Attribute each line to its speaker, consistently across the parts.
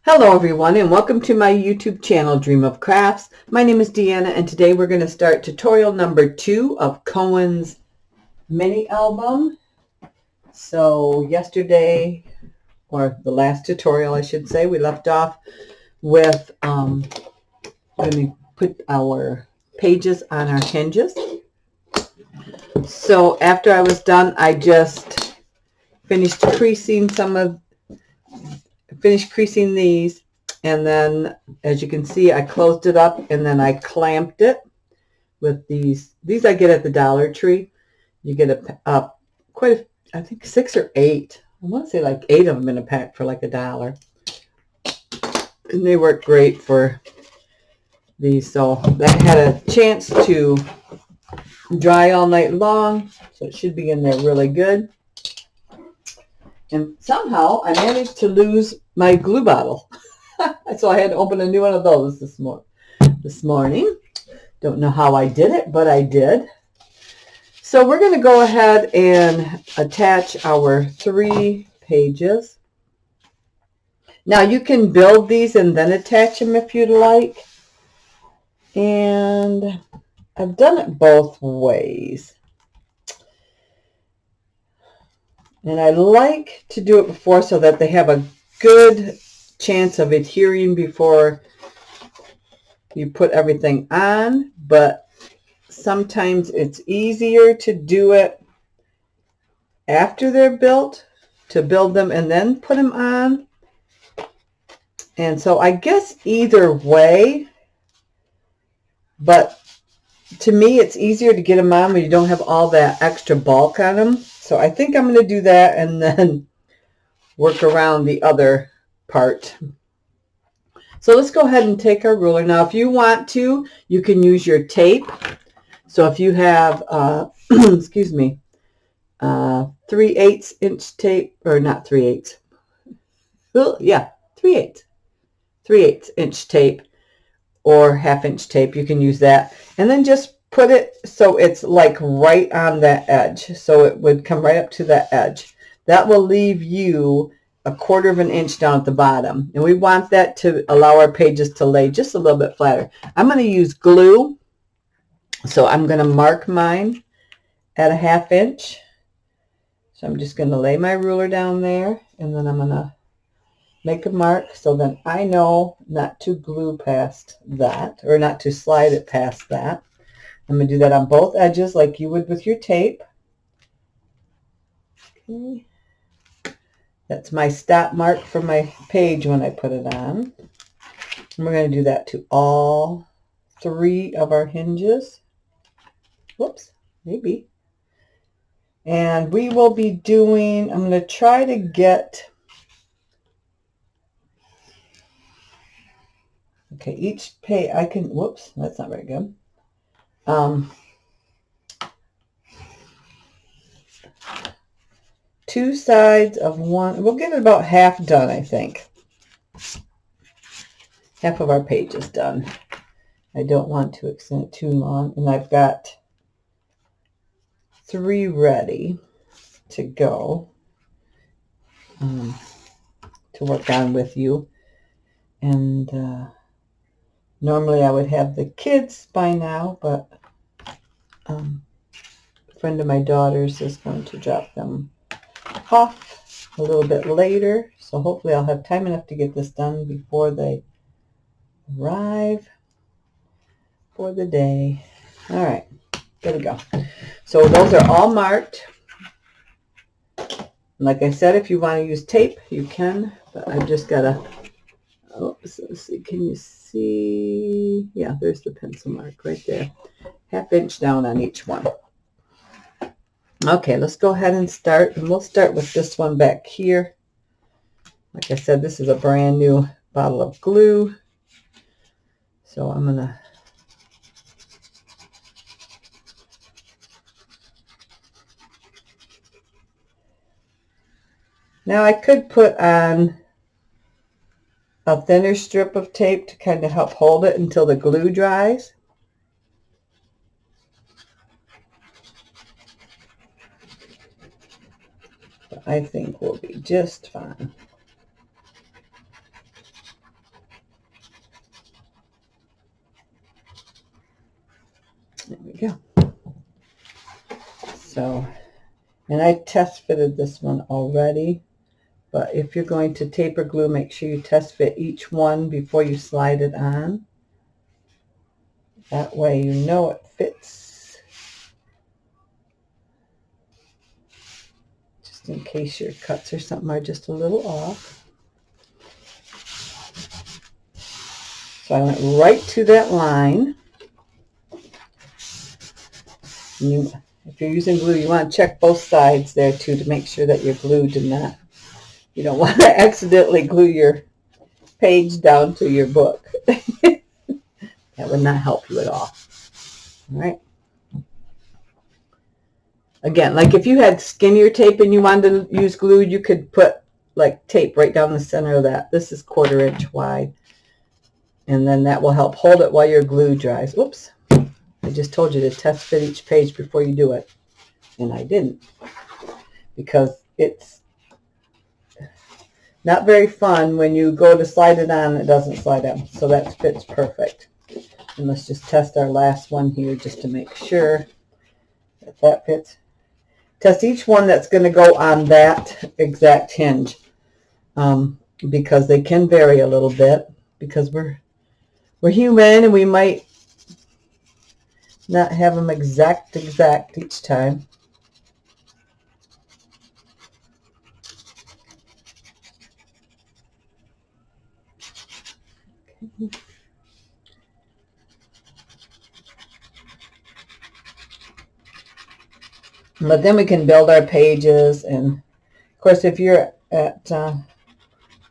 Speaker 1: Hello everyone and welcome to my YouTube channel Dream of Crafts. My name is Deanna and today we're going to start tutorial number 2 of Kohen's mini album. So yesterday, or the last tutorial I should say, we left off with let me put our pages on our hinges. So after I was done, I just finished creasing these, and then as you can see I closed it up and then I clamped it with these I get at the Dollar Tree. You get I think 6 or 8, I want to say like 8 of them in a pack for like $1, and they work great for these. So that had a chance to dry all night long, so it should be in there really good. And somehow I managed to lose my glue bottle. So I had to open a new one of those this morning. Don't know how I did it, but I did. So we're going to go ahead and attach our 3 pages. Now you can build these and then attach them if you'd like. And I've done it both ways. And I like to do it before so that they have a good chance of adhering before you put everything on, but sometimes it's easier to do it after they're built, to build them and then put them on. And so I guess either way, but to me it's easier to get them on when you don't have all that extra bulk on them. So I think I'm going to do that and then work around the other part. So let's go ahead and take our ruler. Now if you want to, you can use your tape. So if you have excuse me, 3/8 inch tape, or not 3/8, yeah, 3/8 inch tape or 1/2 inch tape, you can use that, and then just put it so it's like right on that edge, so it would come right up to that edge. That will leave you 1/4 inch down at the bottom, and we want that to allow our pages to lay just a little bit flatter. I'm going to use glue, so I'm going to mark mine at 1/2 inch. So I'm just going to lay my ruler down there, and then I'm going to make a mark so then I know not to glue past that, or not to slide it past that. I'm going to do that on both edges like you would with your tape. Okay. That's my stop mark for my page when I put it on. And we're going to do that to all 3 of our hinges. Whoops, maybe. And we will be doing, I'm going to try to get, okay, each page, I can, whoops, that's not very good. 2 sides of one, we'll get it about half done, I think. Half of our page is done. I don't want to extend it too long, and I've got 3 ready to go to work on with you. And normally I would have the kids by now, but a friend of my daughter's is going to drop them off a little bit later, so hopefully I'll have time enough to get this done before they arrive for the day. All right, there we go. So those are all marked. Like I said, if you want to use tape, you can, but I've just got to, let's see, can you see? Yeah, there's the pencil mark right there. 1/2 inch down on each one. Okay, let's go ahead and start, and we'll start with this one back here. Like I said, this is a brand new bottle of glue. So I'm going to now I could put on a thinner strip of tape to kind of help hold it until the glue dries. But I think we'll be just fine. There we go. So, and I test fitted this one already, but if you're going to taper glue, make sure you test fit each one before you slide it on. That way you know it fits, just in case your cuts or something are just a little off. So I went right to that line. If you're using glue, you want to check both sides there too to make sure that you're glued and not. You don't want to accidentally glue your page down to your book. That would not help you at all. All right. Again, like if you had skinnier tape and you wanted to use glue, you could put like tape right down the center of that. This is 1/4 inch wide. And then that will help hold it while your glue dries. Oops. I just told you to test fit each page before you do it. And I didn't. Because it's not very fun when you go to slide it on and it doesn't slide on. So that fits perfect. And let's just test our last one here just to make sure that that fits. Test each one that's going to go on that exact hinge. Because they can vary a little bit. Because we're human and we might not have them exact each time. Okay. But then we can build our pages, and of course if you're at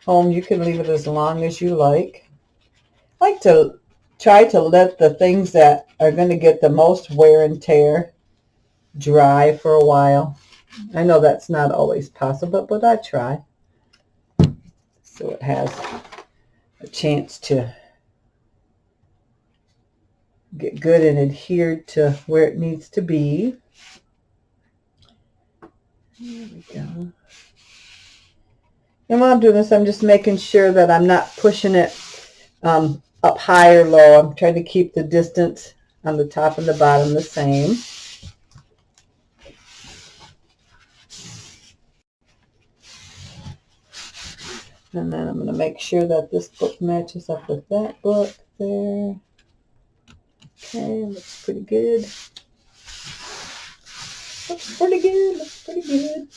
Speaker 1: home you can leave it as long as you like. I like to try to let the things that are going to get the most wear and tear dry for a while. I know that's not always possible, but I try. So it has a chance to get good and adhered to where it needs to be. There we go. And while I'm doing this, I'm just making sure that I'm not pushing it up high or low. I'm trying to keep the distance on the top and the bottom the same. And then I'm going to make sure that this book matches up with that book there. Okay, looks pretty good. Looks pretty good. Looks pretty good.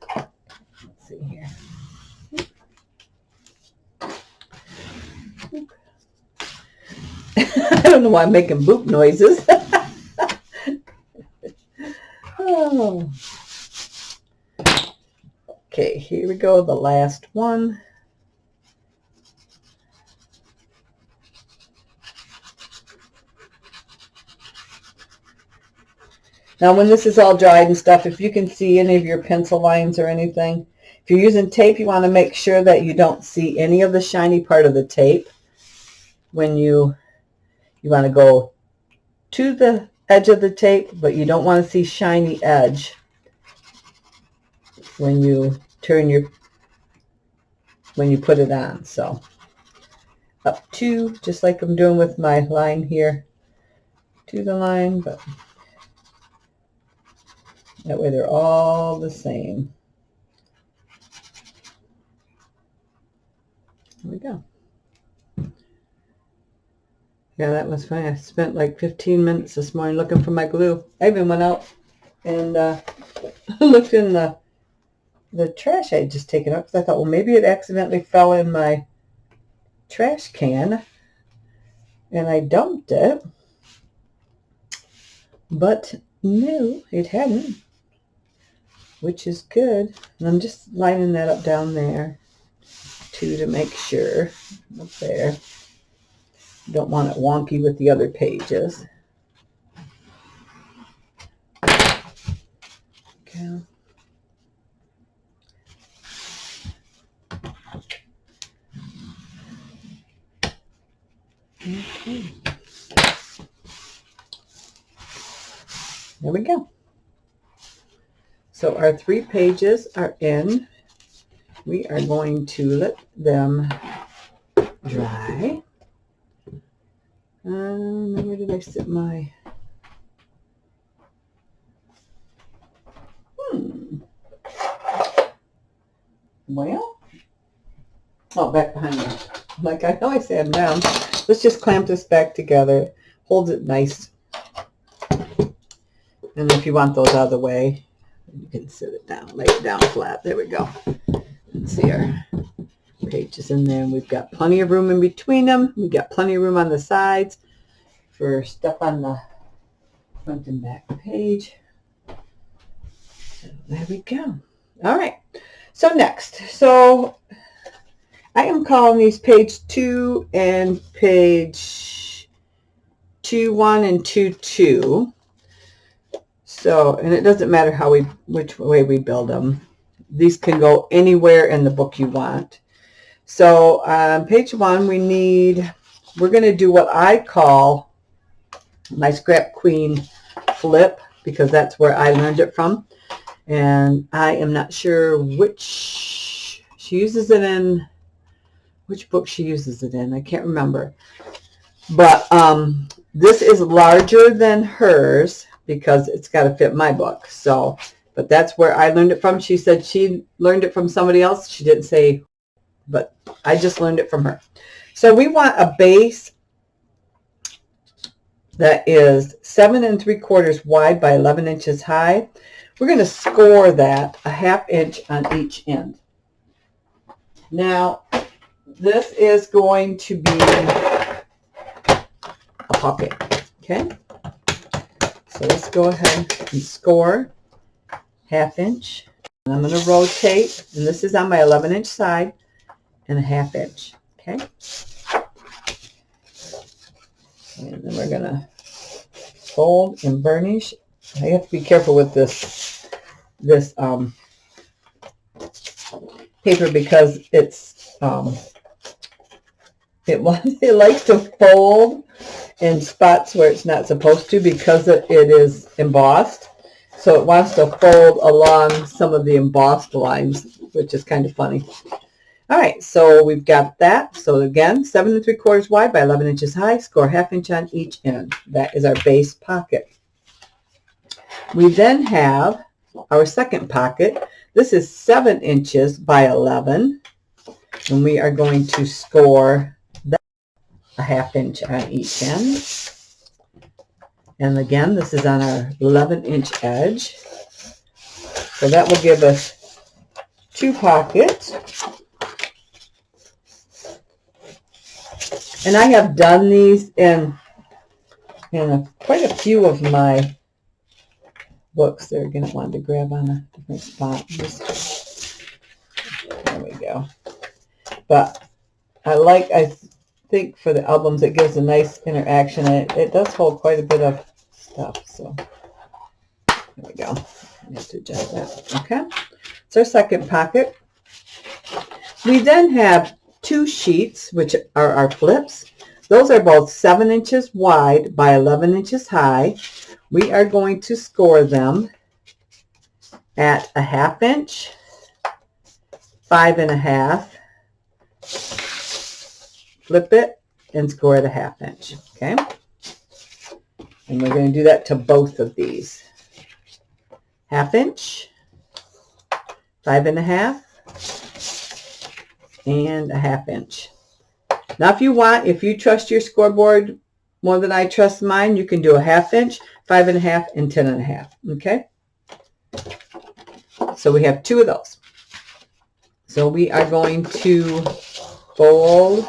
Speaker 1: Okay. Let's see here. I don't know why I'm making boop noises. Oh. Okay, here we go, the last one. Now when this is all dried and stuff, if you can see any of your pencil lines or anything, if you're using tape, you want to make sure that you don't see any of the shiny part of the tape. When you want to go to the edge of the tape, but you don't want to see shiny edge when you put it on. So up to, just like I'm doing with my line here, to the line, but that way they're all the same. There we go. Yeah, that was funny. I spent like 15 minutes this morning looking for my glue. I even went out and looked in the trash I had just taken out, because I thought, well, maybe it accidentally fell in my trash can and I dumped it. But no, it hadn't, which is good. And I'm just lining that up down there too to make sure. Up there. Don't want it wonky with the other pages. Okay. Okay. There we go. So our 3 pages are in. We are going to let them dry. Where did I sit my... Well, oh, back behind me. Like I know I sat them down. Let's just clamp this back together. Hold it nice. And if you want those out of the way, you can sit it down, lay it down flat. There we go. Let's see our pages in there. And we've got plenty of room in between them. We've got plenty of room on the sides for stuff on the front and back page. So there we go. All right. So next. So I am calling these page 2 and page 2-1 and 2-2. So, and it doesn't matter how which way we build them. These can go anywhere in the book you want. So on page 1, we're going to do what I call my Scrap Queen flip, because that's where I learned it from. And I am not sure which she uses it in, which book she uses it in. I can't remember. But this is larger than hers, because it's got to fit my book. So, but that's where I learned it from. She said she learned it from somebody else. She didn't say, but I just learned it from her. So we want a base that is 7 3/4 wide by 11 inches high. We're going to score that a 1/2 inch on each end. Now, this is going to be a pocket. Okay. So let's go ahead and score 1/2 inch. And I'm going to rotate, and this is on my 11 inch side, and a 1/2 inch. Okay. And then we're going to fold and burnish. I have to be careful with this paper, because it's it likes to fold in spots where it's not supposed to, because it is embossed. So it wants to fold along some of the embossed lines, which is kind of funny. All right, so we've got that. So again, 7 3/4 wide by 11 inches high, score 1/2 inch on each end. That is our base pocket. We then have our second pocket. This is 7 inches by 11, and we are going to score that a 1/2 inch on each end. And again, this is on our 11 inch edge. So that will give us 2 pockets. And I have done these in quite a few of my books. They're going to want to grab on a different spot. There we go. But I think for the albums, it gives a nice interaction. It does hold quite a bit of stuff. So there we go. I have to adjust that. Okay. It's our second pocket. We then have 2 sheets, which are our flips. Those are both 7 inches wide by 11 inches high. We are going to score them at a 1/2 inch, 5 1/2, flip it, and score at a 1/2 inch. Okay. And we're going to do that to both of these. 1/2 inch, 5 1/2, and a 1/2 inch. Now, if you trust your scoreboard more than I trust mine, you can do a 1/2 inch, 5 1/2, and 10 1/2. Okay. So we have 2 of those. So we are going to fold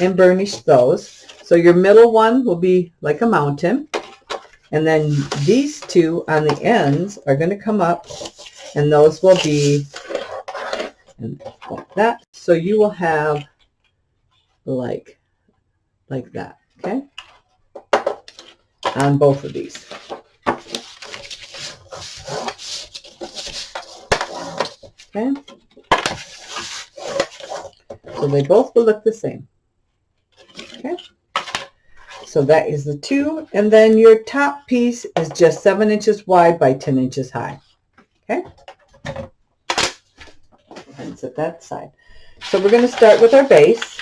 Speaker 1: and burnish those. So your middle one will be like a mountain. And then these 2 on the ends are going to come up, and those will be like that. So you will have like that, okay, on both of these. Okay. So they both will look the same. Okay. So that is the 2. And then your top piece is just 7 inches wide by 10 inches high. Okay. And set that aside. So we're going to start with our base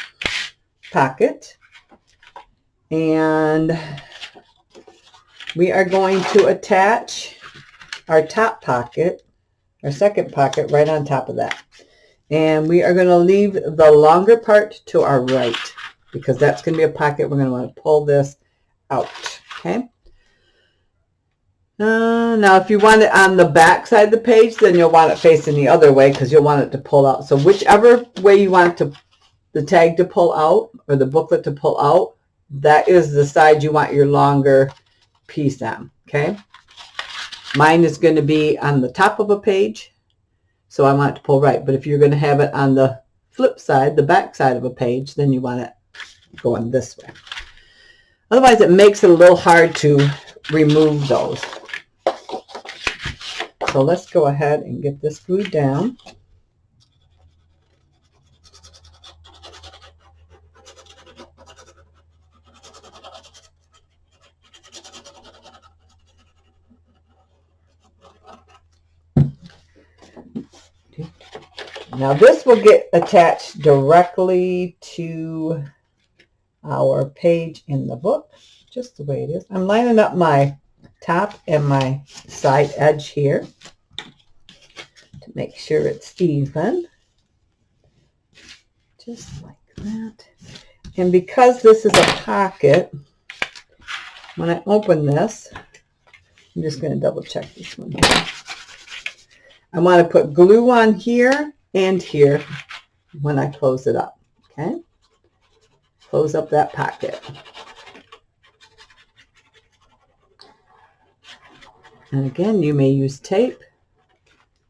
Speaker 1: pocket. And we are going to attach our top pocket, our second pocket, right on top of that. And we are going to leave the longer part to our right because that's going to be a pocket. We're going to want to pull this out. Okay. Now, if you want it on the back side of the page, then you'll want it facing the other way because you'll want it to pull out. So whichever way you want it to, the tag to pull out or the booklet to pull out, that is the side you want your longer piece on. Okay. Mine is going to be on the top of a page, so I want it to pull right. But if you're going to have it on the flip side, the back side of a page, then you want it going this way. Otherwise, it makes it a little hard to remove those. So let's go ahead and get this glued down. Now this will get attached directly to our page in the book, just the way it is. I'm lining up my top and my side edge here to make sure it's even, just like that. And because this is a pocket, when I open this, I'm just going to double check this one here. I want to put glue on here and here when I close it up. Okay, close up that pocket. And again, you may use tape.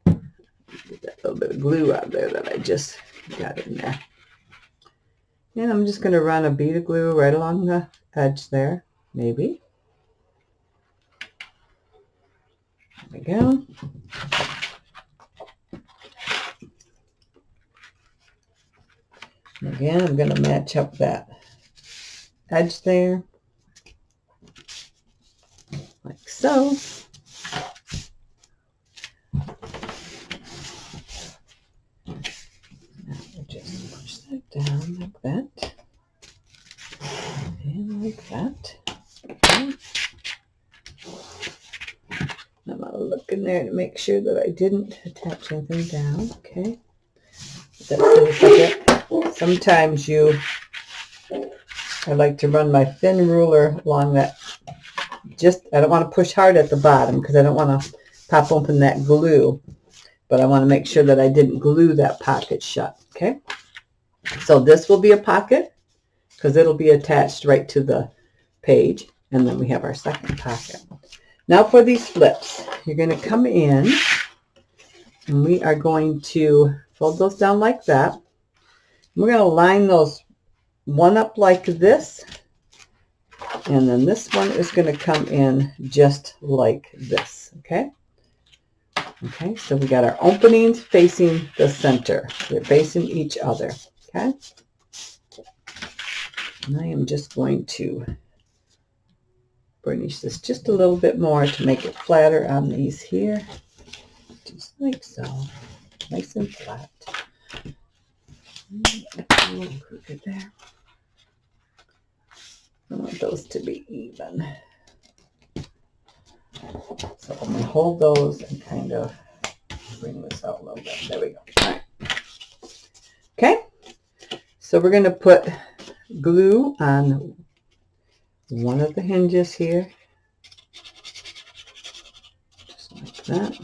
Speaker 1: Get that little bit of glue out there that I just got in there. And I'm just going to run a bead of glue right along the edge there, maybe. There we go. And again, I'm going to match up that edge there, like so. Now we'll just push that down like that, and like that. Okay. I'm going to look in there to make sure that I didn't attach anything down. Okay. Sometimes I like to run my thin ruler along that. I don't want to push hard at the bottom because I don't want to pop open that glue, but I want to make sure that I didn't glue that pocket shut. Okay. So this will be a pocket because it'll be attached right to the page. And then we have our second pocket. Now for these flips, you're going to come in and we are going to fold those down like that. We're going to line those one up like this, and then this one is going to come in just like this. Okay. Okay, so we got our openings facing the center. They're facing each other. Okay. And I am just going to burnish this just a little bit more to make it flatter on these here, just like so, nice and flat. A little crooked there. I want those to be even. So I'm going to hold those and kind of bring this out a little bit. There we go. All right. Okay. So we're going to put glue on one of the hinges here. Just like that.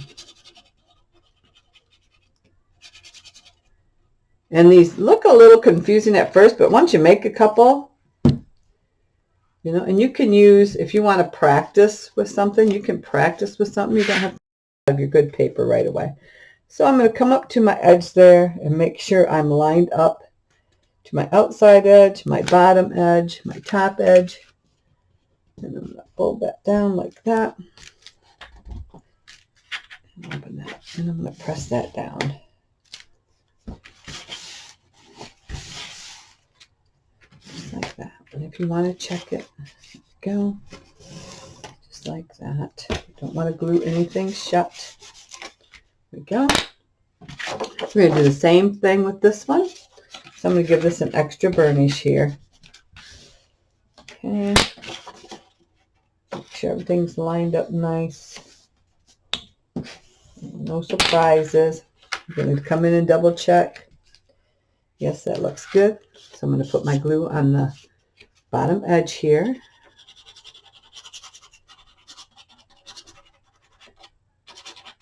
Speaker 1: And these look a little confusing at first, but once you make a couple, and you can use, if you want to practice with something, you can practice with something. You don't have to have your good paper right away. So I'm going to come up to my edge there and make sure I'm lined up to my outside edge, my bottom edge, my top edge. And I'm going to fold that down like that. And open that. And I'm going to press that down. Like that. And if you want to check it, go just like that. You don't want to glue anything shut. There we go. We're going to do the same thing with this one. So I'm going to give this an extra burnish here. Okay, Everything's lined up nice. No surprises. I'm going to come in and double check. Yes, that looks good. So I'm going to put my glue on the bottom edge here.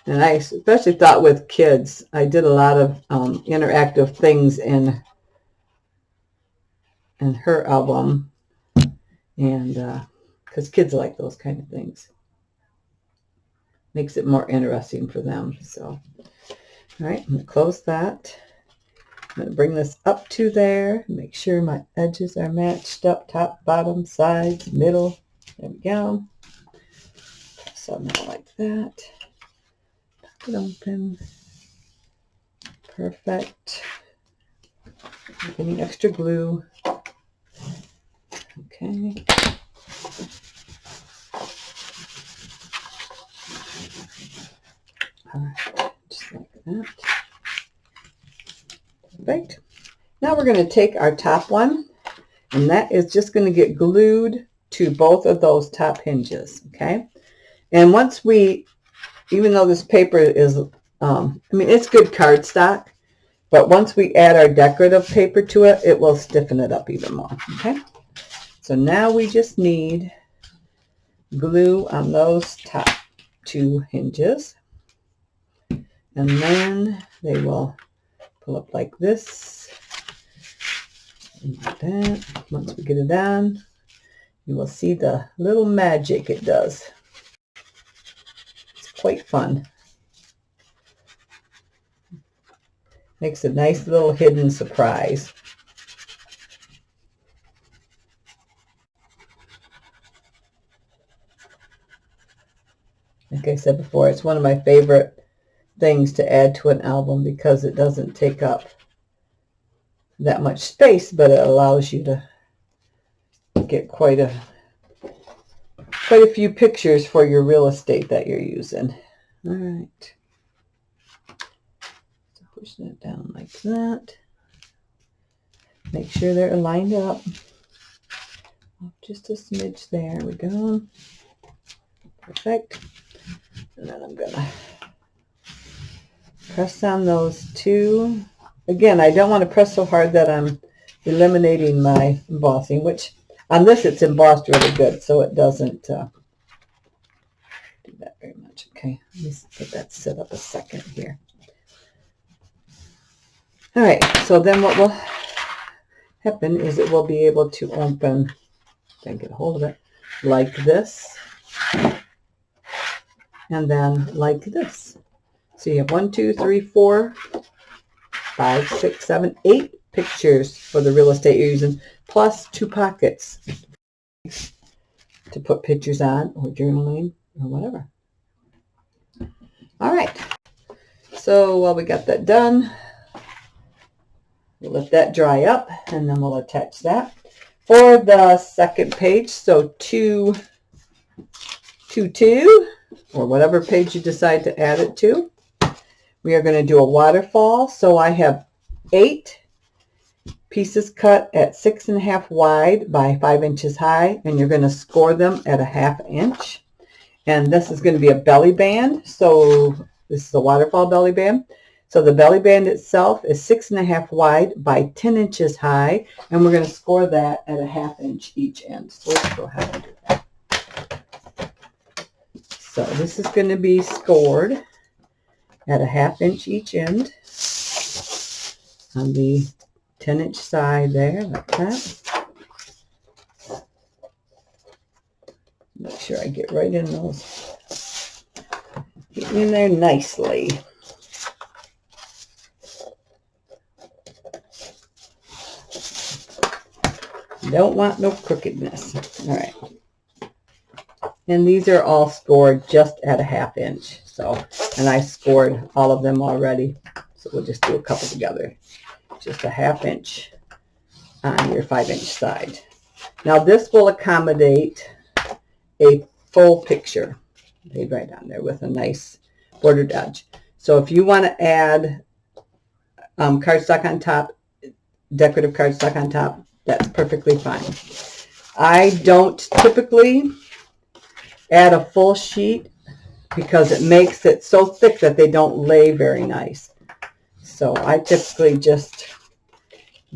Speaker 1: And I especially thought with kids, I did a lot of interactive things in her album. And because kids like those kind of things. Makes it more interesting for them. So, all right, I'm going to close that. I'm going to bring this up to there. Make sure my edges are matched up, top, bottom, sides, middle. There we go. So now like that. Pop it open. Perfect. Any extra glue. Okay. All right, just like that. Perfect. Now we're going to take our top one, and that is just going to get glued to both of those top hinges, okay? And once we, even though this paper is, I mean, it's good cardstock, but once we add our decorative paper to it, it will stiffen it up even more, okay? So now we just need glue on those top two hinges, and then they will pull up like this. Like that. Once we get it on, you will see the little magic it does. It's quite fun. Makes a nice little hidden surprise. Like I said before, it's one of my favorite things to add to an album because it doesn't take up that much space, but it allows you to get quite a few pictures for your real estate that you're using. All right. So push that down like that. Make sure they're lined up. Just a smidge there. We go. Perfect. And then I'm going to press on those two. Again, I don't want to press so hard that I'm eliminating my embossing, which on this it's embossed really good, so it doesn't do that very much. Okay, let me let that sit up a second here. All right, so then what will happen is it will be able to open, if I can get a hold of it, like this, and then like this. So you have 1, 2, 3, 4, 5, 6, 7, 8 pictures for the real estate you're using, plus 2 pockets to put pictures on or journaling or whatever. All right. So while we got that done, we'll let that dry up and then we'll attach that. For the second page, so 2, 2, 2, or whatever page you decide to add it to, we are going to do a waterfall. So I have 8 pieces cut at 6.5 wide by 5 inches high, and you're going to score them at a 1/2 inch. And this is going to be a belly band. So this is a waterfall belly band. So the belly band itself is 6.5 wide by 10 inches high, and we're going to score that at a 1/2 inch each end. So let's go ahead and do that. So this is going to be scored at a 1/2 inch each end on the 10-inch side there, like that. Make sure I get right in those. Get in there nicely. Don't want no crookedness. All right. And these are all scored just at a 1/2 inch. So, and I scored all of them already. So we'll just do a couple together. Just a 1/2 inch on your 5-inch side. Now this will accommodate a full picture laid right on there with a nice bordered edge. So if you want to add cardstock on top, decorative cardstock on top, that's perfectly fine. I don't typically add a full sheet because it makes it so thick that they don't lay very nice. So I typically just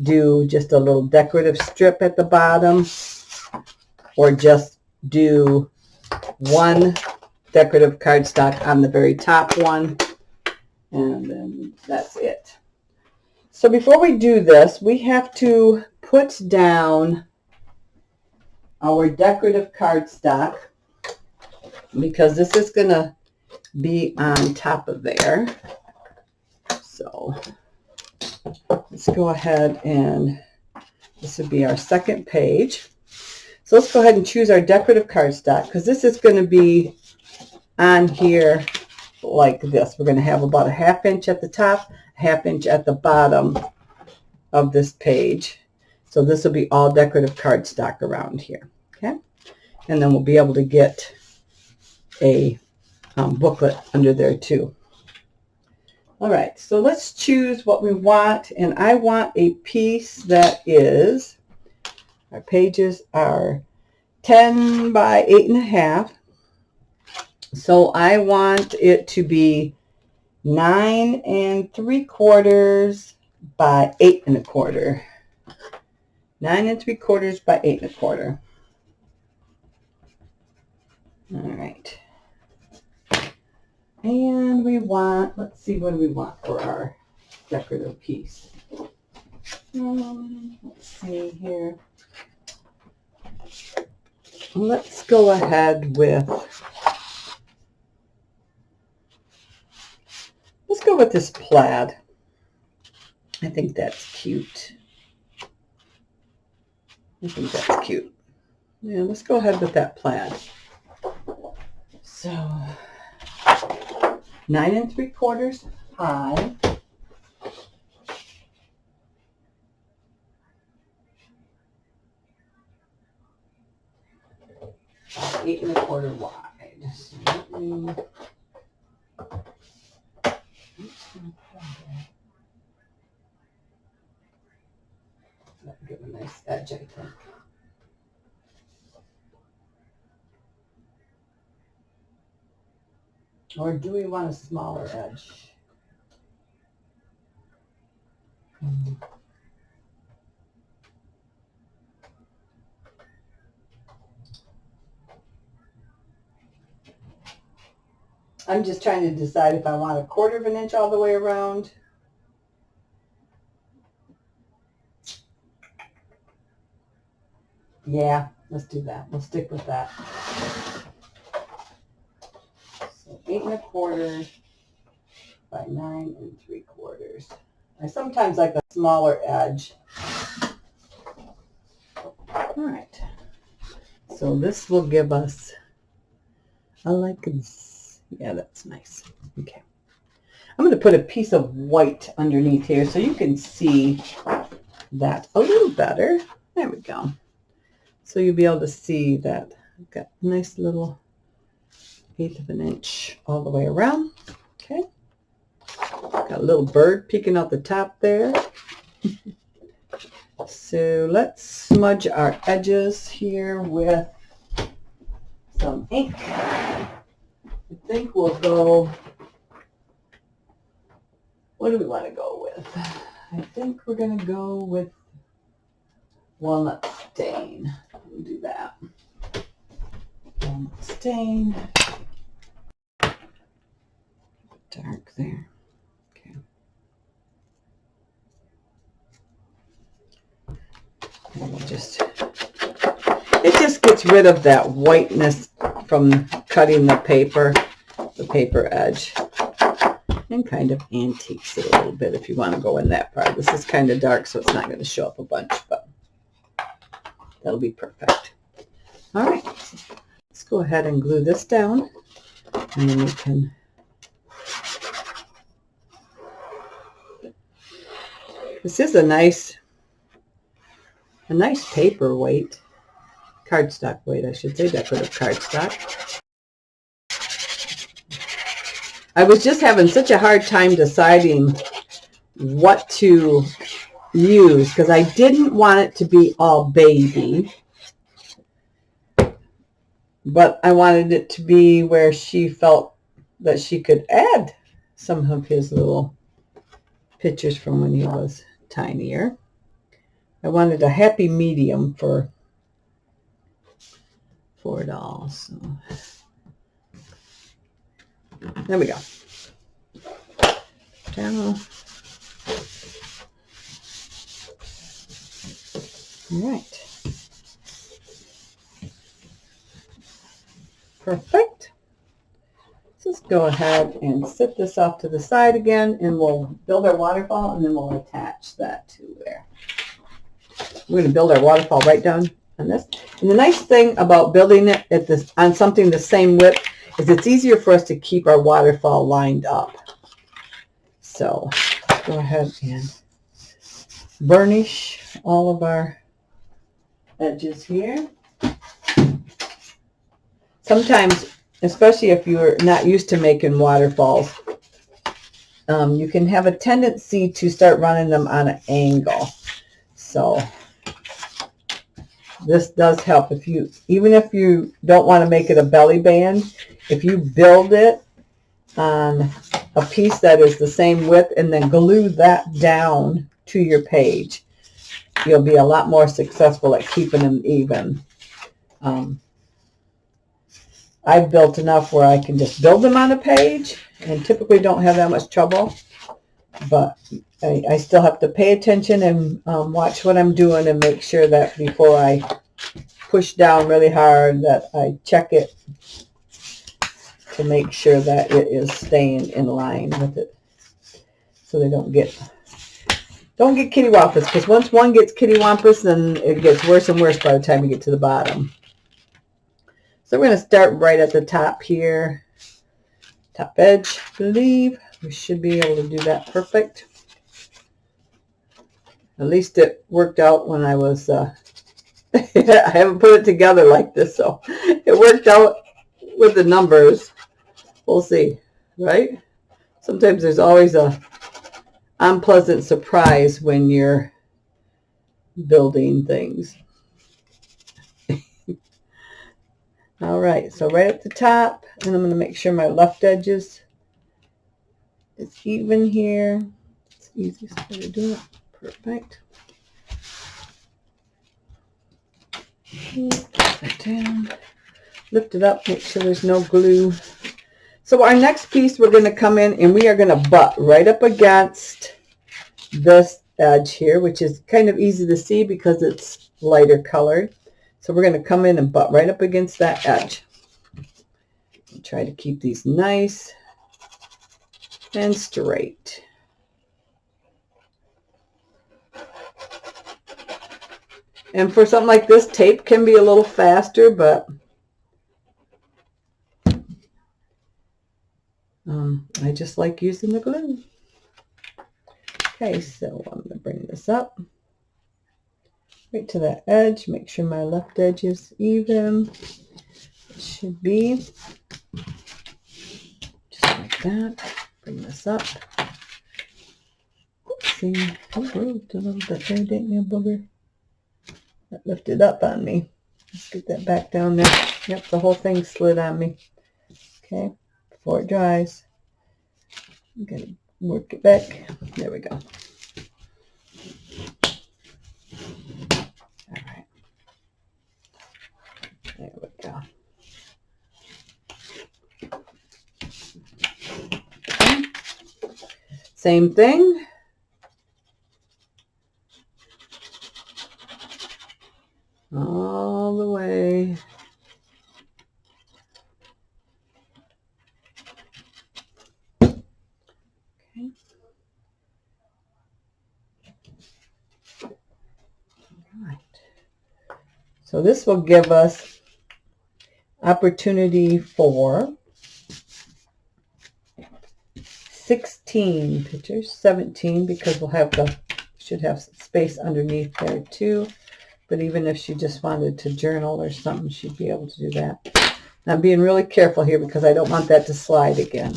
Speaker 1: do just a little decorative strip at the bottom, or just do one decorative cardstock on the very top one, and then that's it. So before we do this, we have to put down our decorative cardstock because this is going to be on top of there. So let's go ahead, and this would be our second page. So let's go ahead and choose our decorative cardstock because this is going to be on here like this. We're going to have about a 1/2 inch at the top, 1/2 inch at the bottom of this page. So this will be all decorative cardstock around here. Okay, and then we'll be able to get a booklet under there too. All right, so let's choose what we want, and I want a piece that is, our pages are 10 by 8.5. So I want it to be 9 3/4 by 8 1/4. 9 3/4 by 8 1/4. All right. And we want, let's see, what do we want for our decorative piece? Let's see here. Let's go ahead with, let's go with this plaid. I think that's cute. I think that's cute. Yeah, let's go ahead with that plaid. So 9 3/4 high. 8 1/4 wide. So let me, that'll give a nice edge, I think. Or do we want a smaller edge? I'm just trying to decide if I want 1/4 inch all the way around. Yeah, let's do that. We'll stick with that. So 8 1/4 by 9 3/4. I sometimes like a smaller edge. All right. So this will give us, I like this. Yeah, that's nice. Okay. I'm going to put a piece of white underneath here so you can see that a little better. There we go. So you'll be able to see that I've got a nice little 1/8 inch all the way around. Okay. Got a little bird peeking out the top there. So let's smudge our edges here with some ink. I think we'll go, what do we want to go with? I think we're going to go with walnut stain. We'll do that. Walnut stain. Dark there. Okay. And we'll just, it just gets rid of that whiteness from cutting the paper edge, and kind of antiques it a little bit if you want to go in that part. This is kind of dark, so it's not going to show up a bunch, but that'll be perfect. All right, let's go ahead and glue this down, and then we can, this is a nice paperweight, cardstock weight, I should say, decorative cardstock. I was just having such a hard time deciding what to use because I didn't want it to be all baby. but I wanted it to be where she felt that she could add some of his little pictures from when he was tinier. I wanted a happy medium for it all. So there we go. Down. All right. Perfect. Let's go ahead and set this off to the side again, and we'll build our waterfall, and then we'll attach that to there. We're going to build our waterfall right down on this. And the nice thing about building it at this on something the same width is it's easier for us to keep our waterfall lined up. So go ahead and burnish all of our edges here. Sometimes, especially if you're not used to making waterfalls, you can have a tendency to start running them on an angle. So this does help. Even if you don't want to make it a belly band, if you build it on a piece that is the same width and then glue that down to your page, you'll be a lot more successful at keeping them even. I've built enough where I can just build them on a page and typically don't have that much trouble, but I still have to pay attention and watch what I'm doing and make sure that before I push down really hard that I check it to make sure that it is staying in line with it, so they don't get kittywampus, because once one gets kittywampus, then it gets worse and worse by the time you get to the bottom. So we're going to start right at the top here, top edge, I believe. We should be able to do that perfect. At least it worked out when I was, I haven't put it together like this, so it worked out with the numbers. We'll see, right? Sometimes there's always a unpleasant surprise when you're building things. All right, so right at the top, and I'm going to make sure my left edges is even here. It's the easiest way to do it. Perfect. Put that down. Lift it up, make sure there's no glue. So our next piece, we're going to come in and we are going to butt right up against this edge here, which is kind of easy to see because it's lighter colored. So we're going to come in and butt right up against that edge. Try to keep these nice and straight. And for something like this, tape can be a little faster, but I just like using the glue. Okay, so I'm going to bring this up right to that edge. Make sure my left edge is even. It should be just like that. Bring this up. See, it moved a little bit there, didn't you, booger? That lifted up on me. Let's get that back down there. Yep, the whole thing slid on me. Okay, before it dries, I'm going to work it back. There we go. All right. There we go. Okay. Same thing. All the way. Okay. All right. So this will give us opportunity for 16 pictures, 17, because we'll have should have space underneath there too. But even if she just wanted to journal or something, she'd be able to do that. And I'm being really careful here because I don't want that to slide again.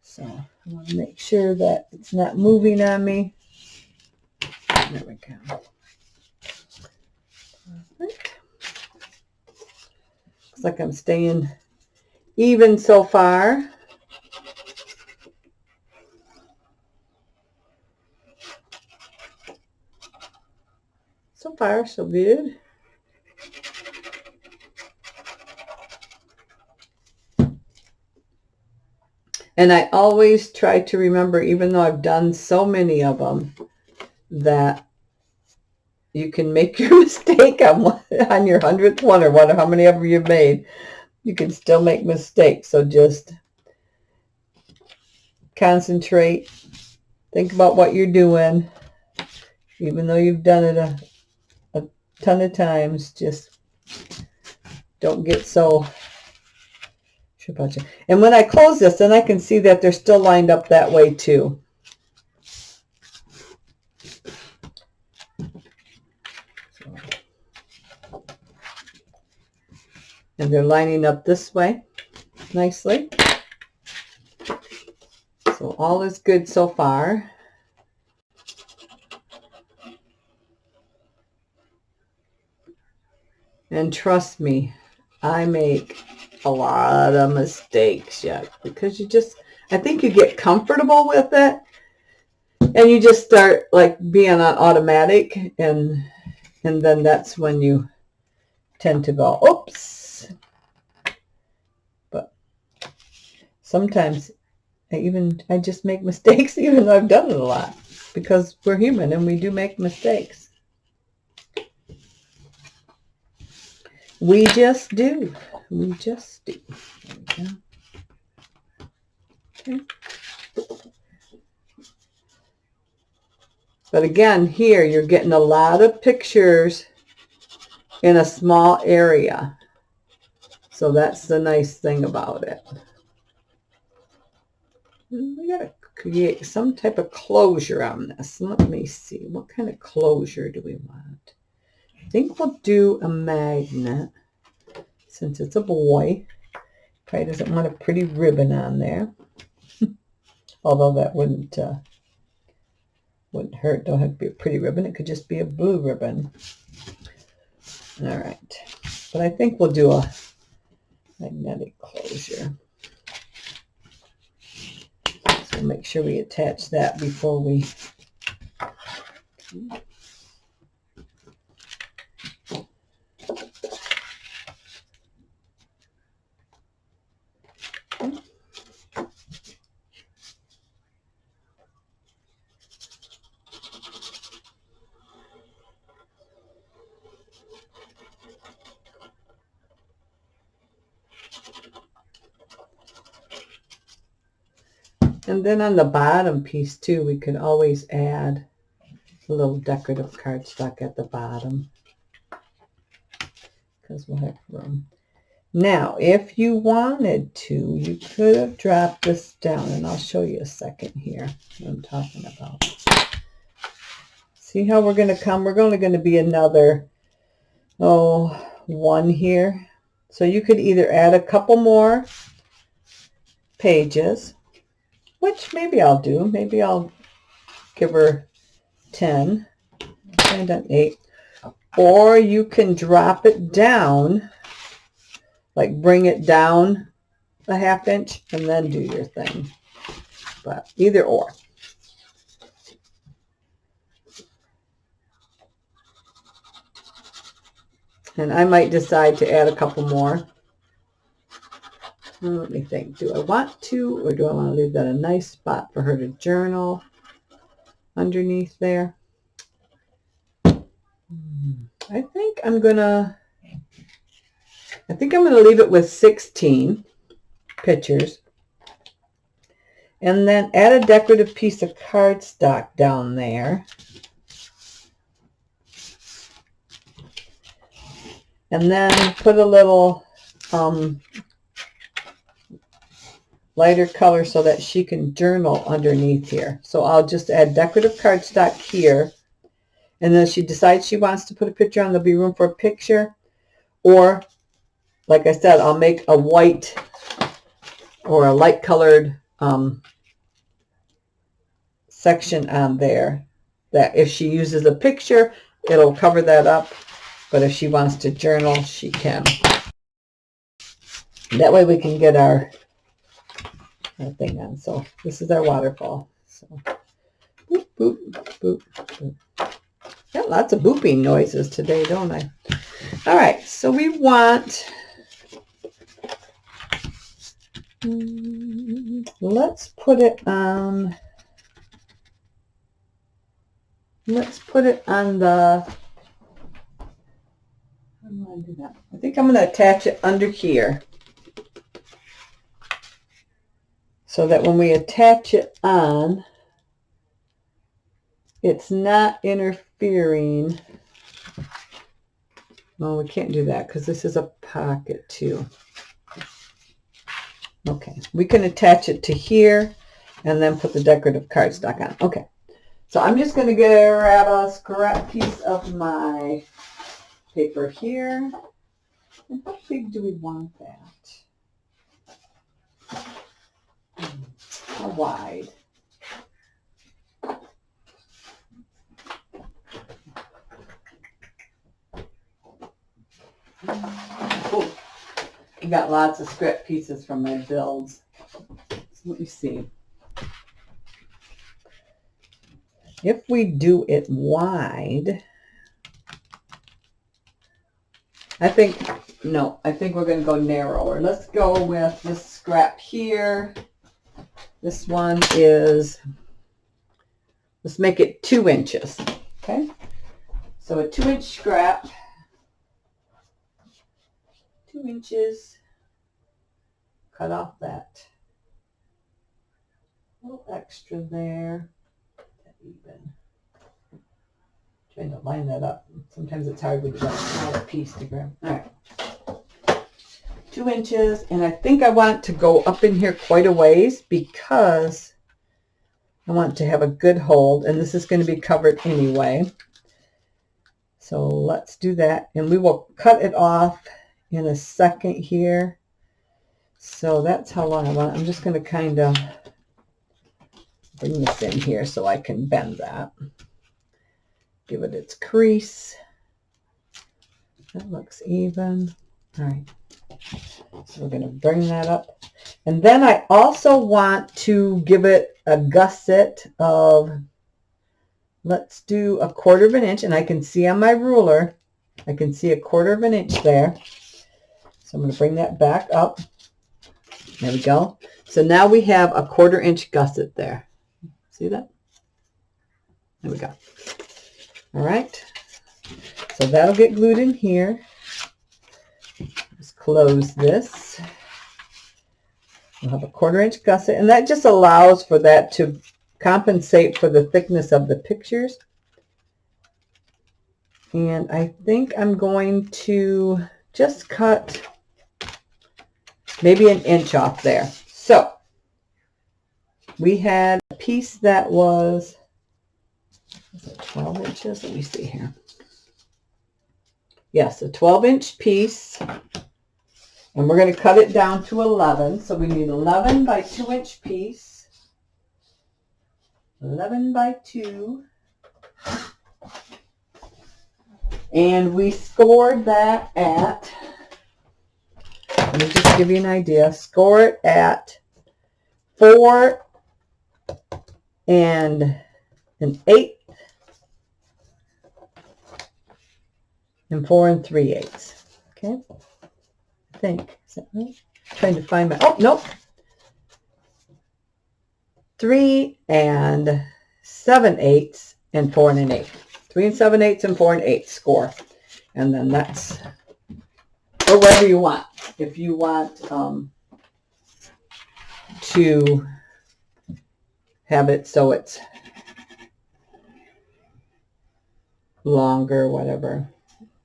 Speaker 1: So I want to make sure that it's not moving on me. There we go. Perfect. like I'm staying even so far. So far, so good. And I always try to remember, even though I've done so many of them, that you can make your mistake on your 100th one or whatever, how many ever you've made. You can still make mistakes. So just concentrate. Think about what you're doing. Even though you've done it a ton of times, just don't get so... And when I close this, then I can see that they're still lined up that way too. And they're lining up this way nicely. So all is good so far. And trust me, I make a lot of mistakes yet, because I think you get comfortable with it and you just start like being on automatic, and then that's when you tend to go, oops. But sometimes I just make mistakes even though I've done it a lot, because we're human and we do make mistakes. We just do. We just do. There we go. Okay. But again, here you're getting a lot of pictures in a small area. So that's the nice thing about it. We got to create some type of closure on this. Let me see. What kind of closure do we want? I think we'll do a magnet, since it's a boy. Probably doesn't want a pretty ribbon on there. Although that wouldn't hurt. Don't have to be a pretty ribbon. It could just be a blue ribbon. All right. But I think we'll do a magnetic closure. So make sure we attach that before we... And then on the bottom piece too, we could always add a little decorative cardstock at the bottom, because we'll have room. Now, if you wanted to, you could have dropped this down, and I'll show you a second here what I'm talking about. See how we're going to come? We're only going to be another, one here. So you could either add a couple more pages, which maybe I'll do. Maybe I'll give her 10 and an 8. Or you can drop it down, like bring it down a 1/2 inch and then do your thing. But either or. And I might decide to add a couple more. Let me think. Do I want to, or do I want to leave that a nice spot for her to journal underneath there? I think I'm gonna leave it with 16 pictures, and then add a decorative piece of cardstock down there, and then put a little lighter color so that she can journal underneath here. So I'll just add decorative cardstock here, and then she decides she wants to put a picture on, there'll be room for a picture. Or, like I said, I'll make a white or a light colored section on there that if she uses a picture, it'll cover that up. But if she wants to journal, she can. That way we can get our thing on. So this is our waterfall. So boop, boop, boop, boop. Got lots of booping noises today, don't I? All right, so we want, let's put it on the, how do I do that? I think I'm going to attach it under here so that when we attach it on, it's not interfering. Well, we can't do that because this is a pocket too. Okay, we can attach it to here and then put the decorative cardstock on. Okay, so I'm just going to grab a scrap piece of my paper here. And how big do we want that? How wide? Oh, I got lots of scrap pieces from my builds. So let me see. If we do it wide, I think we're going to go narrower. Let's go with this scrap here. This one is, let's make it 2 inches. Okay. So a 2-inch scrap. 2 inches. Cut off that little extra there. Even. Trying to line that up. Sometimes it's hard when you got a smaller piece to grab. All right. 2 inches, and I think I want to go up in here quite a ways because I want to have a good hold, and this is going to be covered anyway. So let's do that, and we will cut it off in a second here. So that's how long I want. I'm just going to kind of bring this in here so I can bend that. Give it its crease. That looks even. All right. So we're going to bring that up. And then I also want to give it a gusset of, let's do 1/4 of an inch. And I can see on my ruler, I can see 1/4 of an inch there. So I'm going to bring that back up. There we go. So now we have a 1/4 inch gusset there. See that? There we go. All right. So that'll get glued in here. Just close this. We'll have a 1/4 inch gusset, and that just allows for that to compensate for the thickness of the pictures. And I think I'm going to just cut maybe 1 inch off there. So we had a piece that was 12 inches. Let me see here. Yes, a 12-inch piece. And we're going to cut it down to 11. So we need 11 by 2-inch piece. 11 by 2. And we scored that at, let me just give you an idea, score it at 4 1/8 and 4 3/8. Okay, I think, is that right? I'm trying to find my, oh, nope. 3 7/8 and 4 1/8. 3 7/8 and 4 1/8 score. And then that's, or whatever you want. If you want to have it so it's longer, whatever.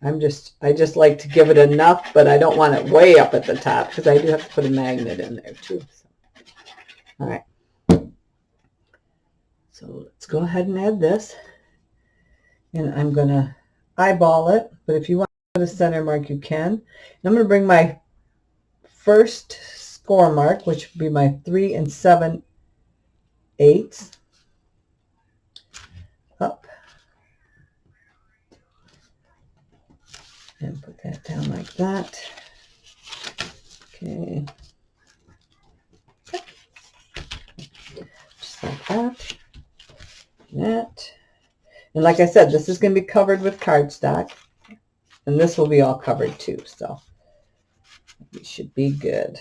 Speaker 1: I just like to give it enough, but I don't want it way up at the top because I do have to put a magnet in there too. So. All right. So let's go ahead and add this. And I'm going to eyeball it, but if you want to put a center mark, you can. And I'm going to bring my first score mark, which would be my 3 7/8 up. And put that down like that. Okay. Just like that. That. And like I said, this is going to be covered with cardstock. And this will be all covered too. So it should be good.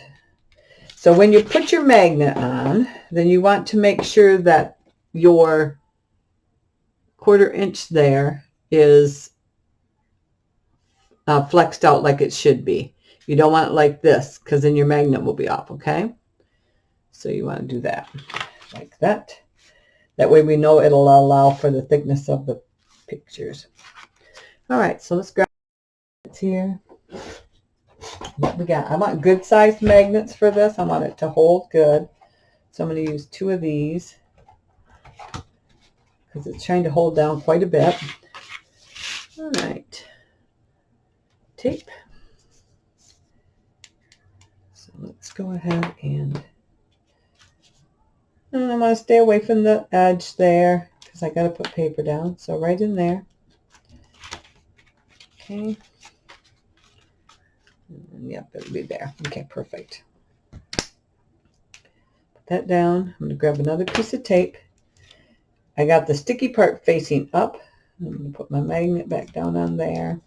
Speaker 1: So when you put your magnet on, then you want to make sure that your 1/4 inch there is flexed out like it should be. You don't want it like this, because then your magnet will be off, okay? So you want to do that like that. That way we know it'll allow for the thickness of the pictures. All right, so let's grab it here. What we got? I want good sized magnets for this. I want it to hold good. So I'm going to use 2 of these because it's trying to hold down quite a bit. All right. Tape. So let's go ahead and I want to stay away from the edge there because I got to put paper down. So right in there. Okay. And yep, it'll be there. Okay, perfect. Put that down. I'm going to grab another piece of tape. I got the sticky part facing up. I'm going to put my magnet back down on there.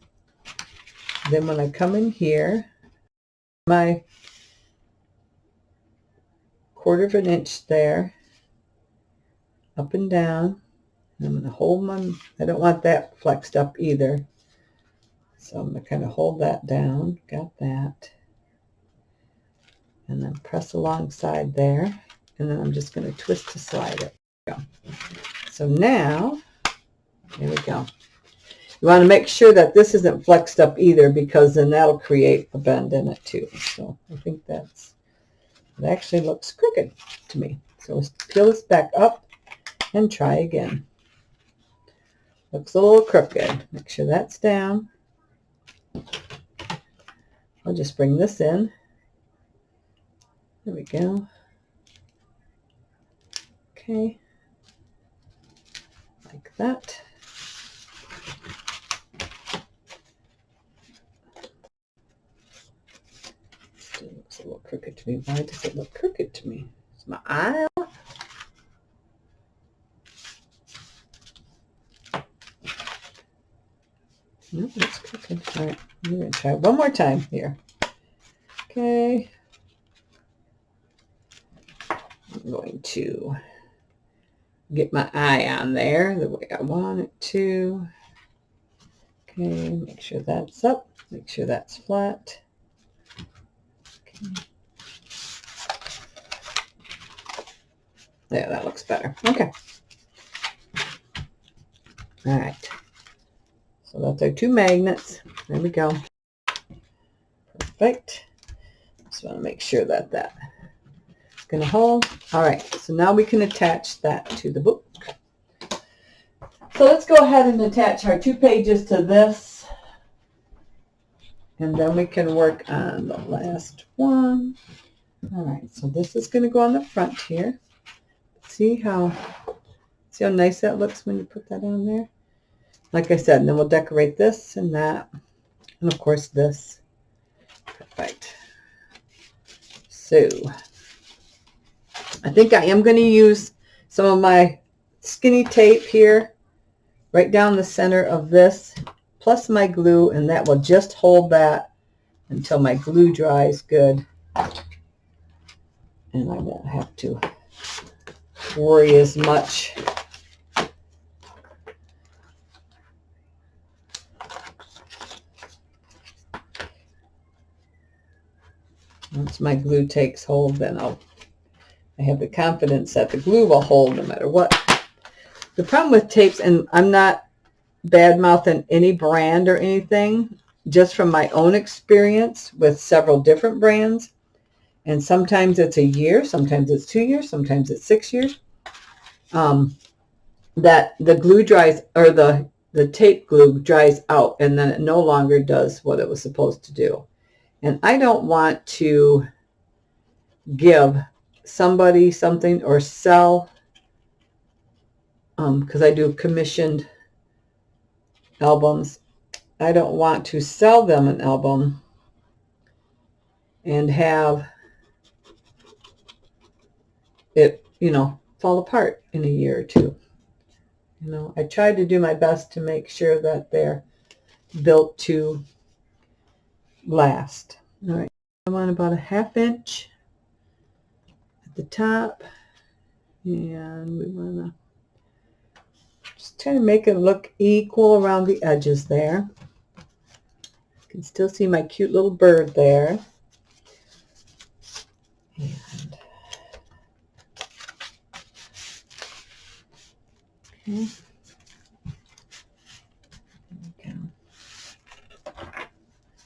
Speaker 1: Then when I come in here, my 1/4 inch there, up and down. And I'm going to hold my, I don't want that flexed up either. So I'm going to kind of hold that down. Got that. And then press alongside there. And then I'm just going to twist to slide it. There we go. So now, there we go. You want to make sure that this isn't flexed up either, because then that'll create a bend in it too. So I think it actually looks crooked to me. So let's peel this back up and try again. Looks a little crooked. Make sure that's down. I'll just bring this in. There we go. Okay. Like that. Still looks a little crooked to me. Why does it look crooked to me? Is my eye off? No, it's crooked. All right, I'm going to try one more time here. Okay. I'm going to get my eye on there the way I want it to. Okay, make sure that's up. Make sure that's flat. Okay. There, that looks better. Okay. All right. So that's our 2 magnets. There we go. Perfect. Just want to make sure that that's going to hold. All right. So now we can attach that to the book. So let's go ahead and attach our 2 pages to this. And then we can work on the last one. All right. So this is going to go on the front here. See how nice that looks when you put that on there? Like I said, and then we'll decorate this and that. And of course this. Perfect. So I think I am going to use some of my skinny tape here right down the center of this, plus my glue, and that will just hold that until my glue dries good. And I won't have to worry as much. Once my glue takes hold, then I have the confidence that the glue will hold no matter what. The problem with tapes, and I'm not bad-mouthing any brand or anything, just from my own experience with several different brands, and sometimes it's a year, sometimes it's 2 years, sometimes it's 6 years, that the glue dries, or the tape glue dries out, and then it no longer does what it was supposed to do. And I don't want to give somebody something or sell, because I do commissioned albums. I don't want to sell them an album and have it, fall apart in a year or two. I tried to do my best to make sure that they're built to last. All right, I want about a 1/2 inch at the top, and we want to just try to make it look equal around the edges there. You can still see my cute little bird there. And okay.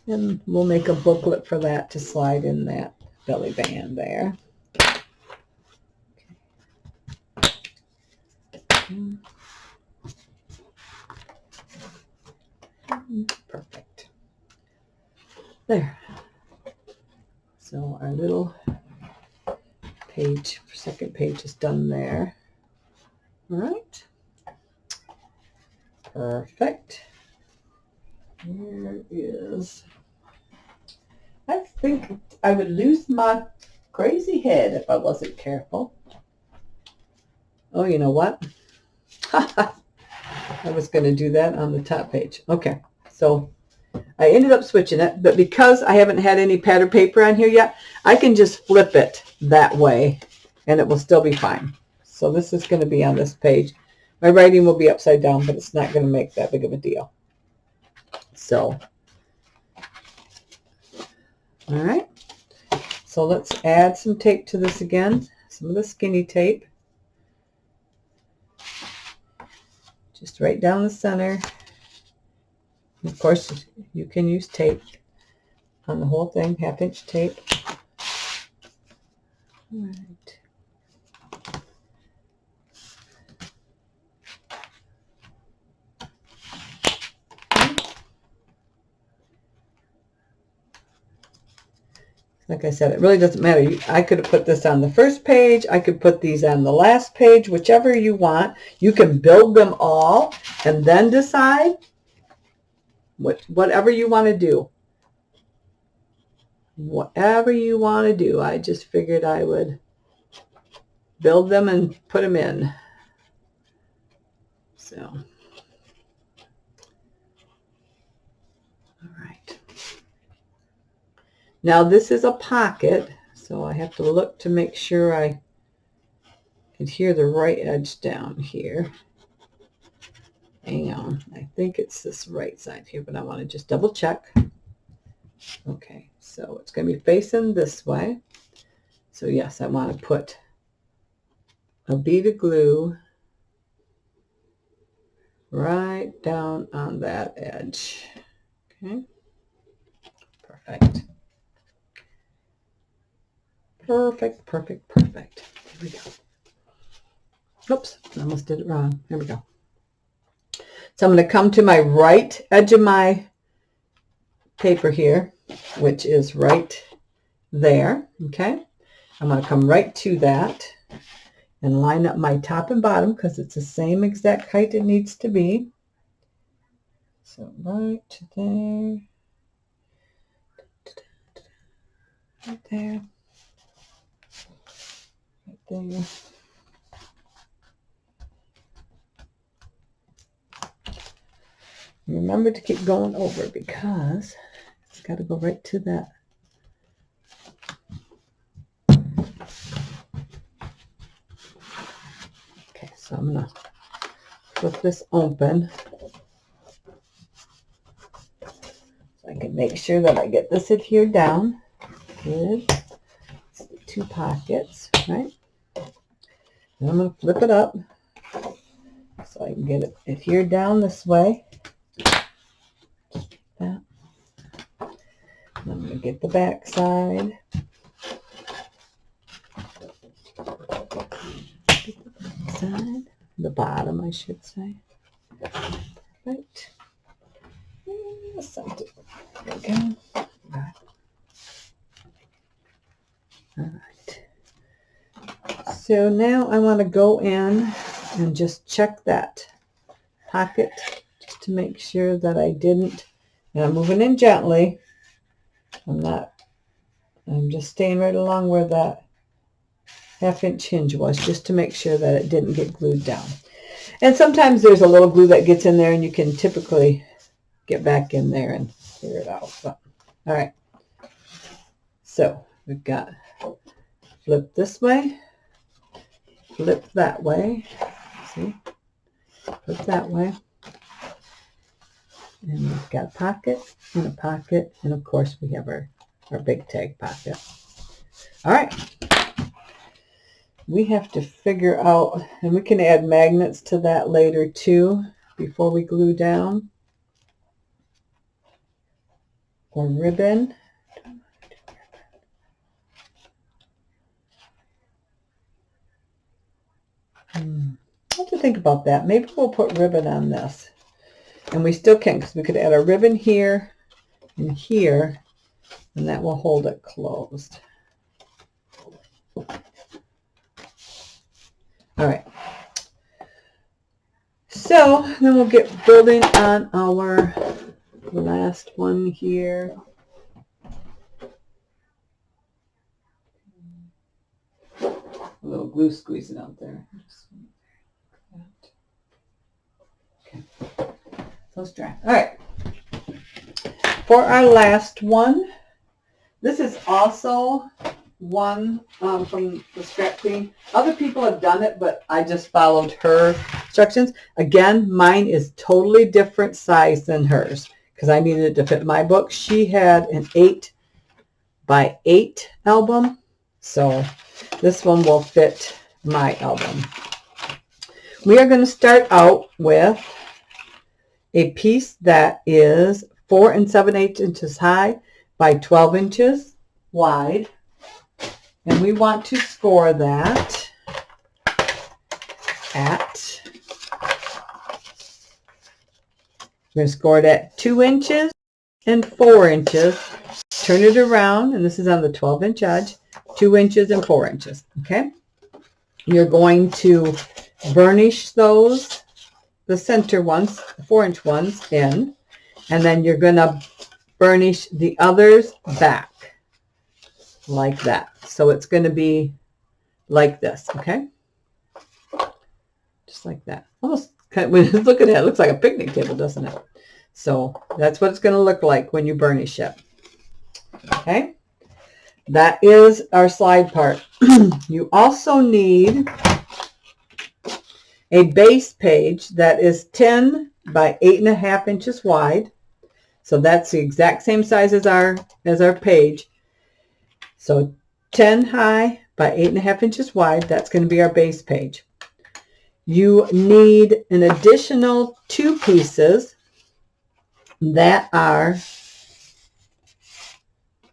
Speaker 1: And we'll make a booklet for that to slide in that belly band there. Okay. Perfect. There. So our little page, second page is done there. All right. Perfect. Here is, I think I would lose my crazy head if I wasn't careful. Oh, you know what? I was going to do that on the top page. Okay, so I ended up switching it, but because I haven't had any pattern paper on here yet, I can just flip it that way and it will still be fine. So this is going to be on this page. My writing will be upside down, but it's not going to make that big of a deal. So, all right. So let's add some tape to this again, some of the skinny tape. Just right down the center. Of course, you can use tape on the whole thing, 1/2 inch tape. All right. Like I said, it really doesn't matter. I could have put this on the first page. I could put these on the last page, whichever you want. You can build them all and then decide whatever you want to do. Whatever you want to do. I just figured I would build them and put them in. So, all right. Now this is a pocket, so I have to look to make sure I adhere the right edge down here. Hang on, I think it's this right side here, but I want to just double check. Okay, so it's going to be facing this way. So yes, I want to put a bead of glue right down on that edge. Okay, perfect. Perfect, perfect, perfect. Here we go. Oops, I almost did it wrong. Here we go. So I'm going to come to my right edge of my paper here, which is right there. Okay, I'm going to come right to that and line up my top and bottom because it's the same exact height it needs to be. So right there, right there, right there. Remember to keep going over because it's got to go right to that. Okay, so I'm going to flip this open so I can make sure that I get this adhered down. Good. It's the 2 pockets, right? Then I'm going to flip it up so I can get it adhered down this way. That. And I'm going to get the back side. The bottom, I should say. Perfect. And the center. There we go. All right. So now I want to go in and just check that pocket just to make sure that I didn't. And I'm moving in gently. I'm not I'm just staying right along where that 1/2 inch hinge was, just to make sure that it didn't get glued down. And sometimes there's a little glue that gets in there, and you can typically get back in there and clear it out. But, all right. So we've got flip this way, flip that way. See? Flip that way. And we've got a pocket, and of course we have our big tag pocket. All right. We have to figure out, and we can add magnets to that later too, before we glue down. Or ribbon. I have to think about that. Maybe we'll put ribbon on this. And we still can, because we could add a ribbon here and here, and that will hold it closed. All right. So then we'll get building on our last one here. A little glue squeezing out there. Okay. So it's dry. All right. For our last one, this is also one from the Scrap Queen. Other people have done it, but I just followed her instructions. Again, mine is totally different size than hers because I needed it to fit my book. She had an 8x8 album, so this one will fit my album. We are going to start out with a piece that is 4 7/8 inches high by 12 inches wide. And we want to score that at, we're going to score it at 2 inches and 4 inches. Turn it around, and this is on the 12-inch edge, 2 inches and 4 inches, okay? You're going to burnish those, the center ones, the 4-inch ones in, and then you're going to burnish the others back like that. So it's going to be like this, okay? Just like that. Almost, when you look at it, it looks like a picnic table, doesn't it? So that's what it's going to look like when you burnish it. Okay? That is our slide part. You also need a base page that is 10 by 8.5 inches wide. So that's the exact same size as our page. So 10 high by 8.5 inches wide. That's going to be our base page. You need an additional 2 pieces that are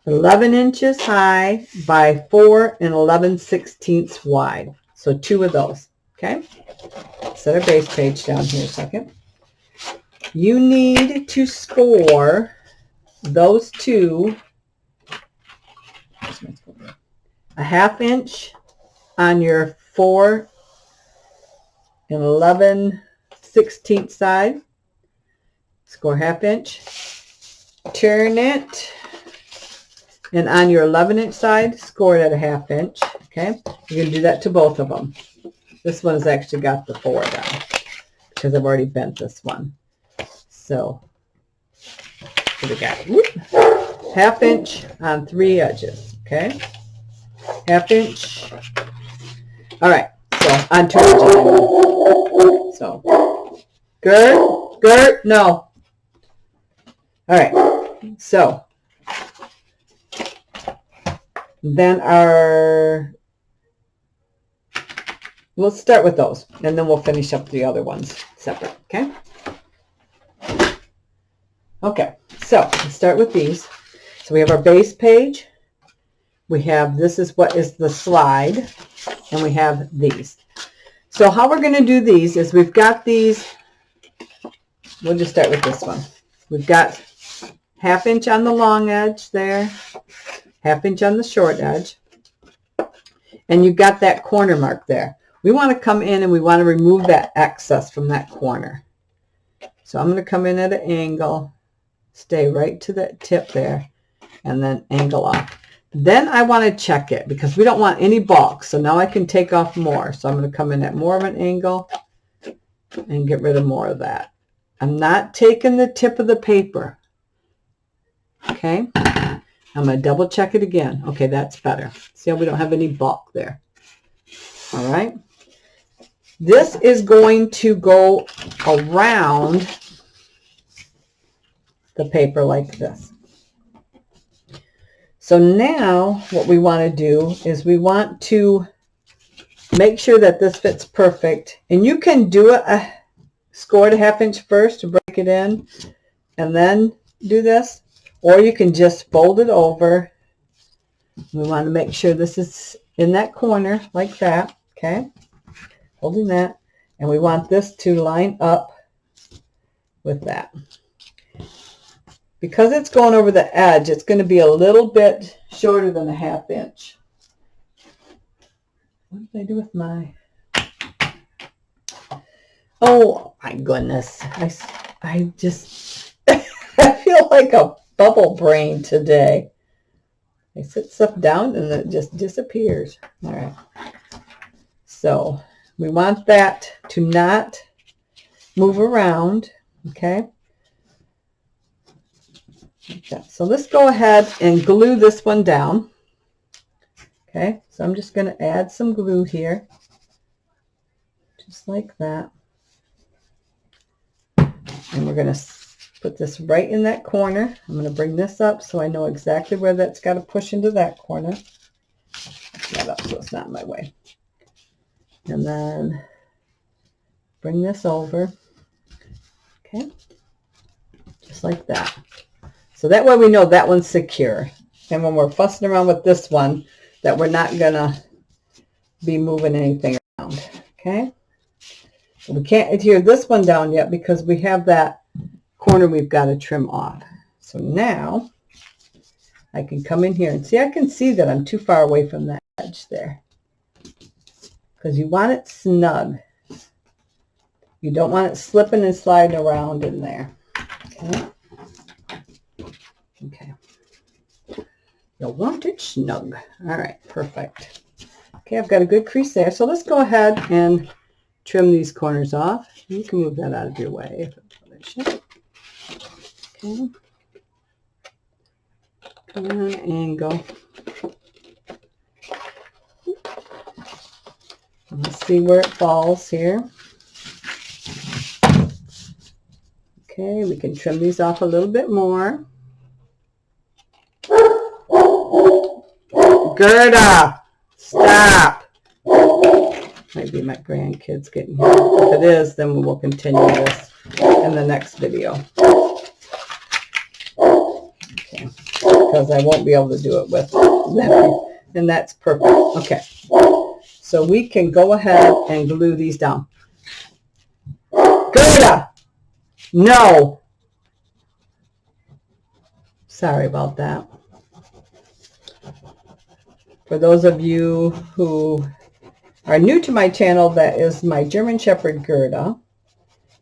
Speaker 1: 11 inches high by 4 11/16 wide. So 2 of those. Okay. Set our base page down here a second. You need to score those 2 1/2 inch on your 4 11/16 side. Score 1/2 inch. Turn it, and on your 11-inch side, score it at 1/2 inch. Okay, you're going to do that to both of them. This one's actually got the 4 down because I've already bent this one. So what do we got? 1/2 inch on 3 edges. Okay, 1/2 inch. All right, so on 2 edges. So Gert, no. All right, so then let's start with those, and then we'll finish up the other ones separate, okay? Okay, so let's start with these. So we have our base page. We have, this is what is the slide, and we have these. So how we're going to do these is we've got these, we'll just start with this one. We've got 1/2 inch on the long edge there, 1/2 inch on the short edge, and you've got that corner mark there. We want to come in and we want to remove that excess from that corner. So I'm going to come in at an angle, stay right to that tip there, and then angle off. Then I want to check it because we don't want any bulk. So now I can take off more. So I'm going to come in at more of an angle and get rid of more of that. I'm not taking the tip of the paper. Okay. I'm going to double check it again. Okay, that's better. See how we don't have any bulk there. All right. This is going to go around the paper like this. So now what we want to do is we want to make sure that this fits perfect. And you can do it, score it a 1/2 inch first to break it in and then do this. Or you can just fold it over. We want to make sure this is in that corner like that. Okay. Holding that. And we want this to line up with that. Because it's going over the edge, it's going to be a little bit shorter than a 1/2 inch. What did I do with my... Oh, my goodness. I just... I feel like a bubble brain today. I sit stuff down and it just disappears. All right. So we want that to not move around. Okay. Okay, so let's go ahead and glue this one down. Okay, so I'm just going to add some glue here, just like that. And we're going to put this right in that corner. I'm going to bring this up so I know exactly where that's got to push into that corner. Push that up so it's not in my way. And then bring this over. Okay, just like that. So that way we know that one's secure. And when we're fussing around with this one, that we're not going to be moving anything around. Okay? So we can't adhere this one down yet because we have that corner we've got to trim off. So now I can come in here and see, I can see that I'm too far away from that edge there. Because you want it snug. You don't want it slipping and sliding around in there. Okay? Okay. You'll want it snug. All right, perfect. Okay, I've got a good crease there. So let's go ahead and trim these corners off. You can move that out of your way. Okay. Come on an angle. Let's see where it falls here. Okay, we can trim these off a little bit more. Gerda, stop. Might be my grandkids getting here. If it is, then we will continue this in the next video. Okay, because I won't be able to do it with them. And that's perfect. Okay, so we can go ahead and glue these down. Gerda, no. Sorry about that. For those of you who are new to my channel, that is my German Shepherd Gerda.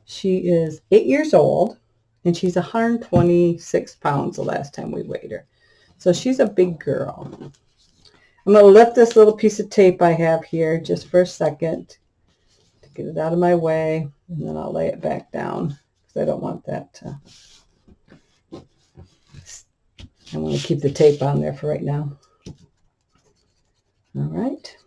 Speaker 1: She is 8 years old, and she's 126 pounds the last time we weighed her. So she's a big girl. I'm going to lift this little piece of tape I have here just for a second to get it out of my way, and then I'll lay it back down because I don't want that to... I want to keep the tape on there for right now. All right.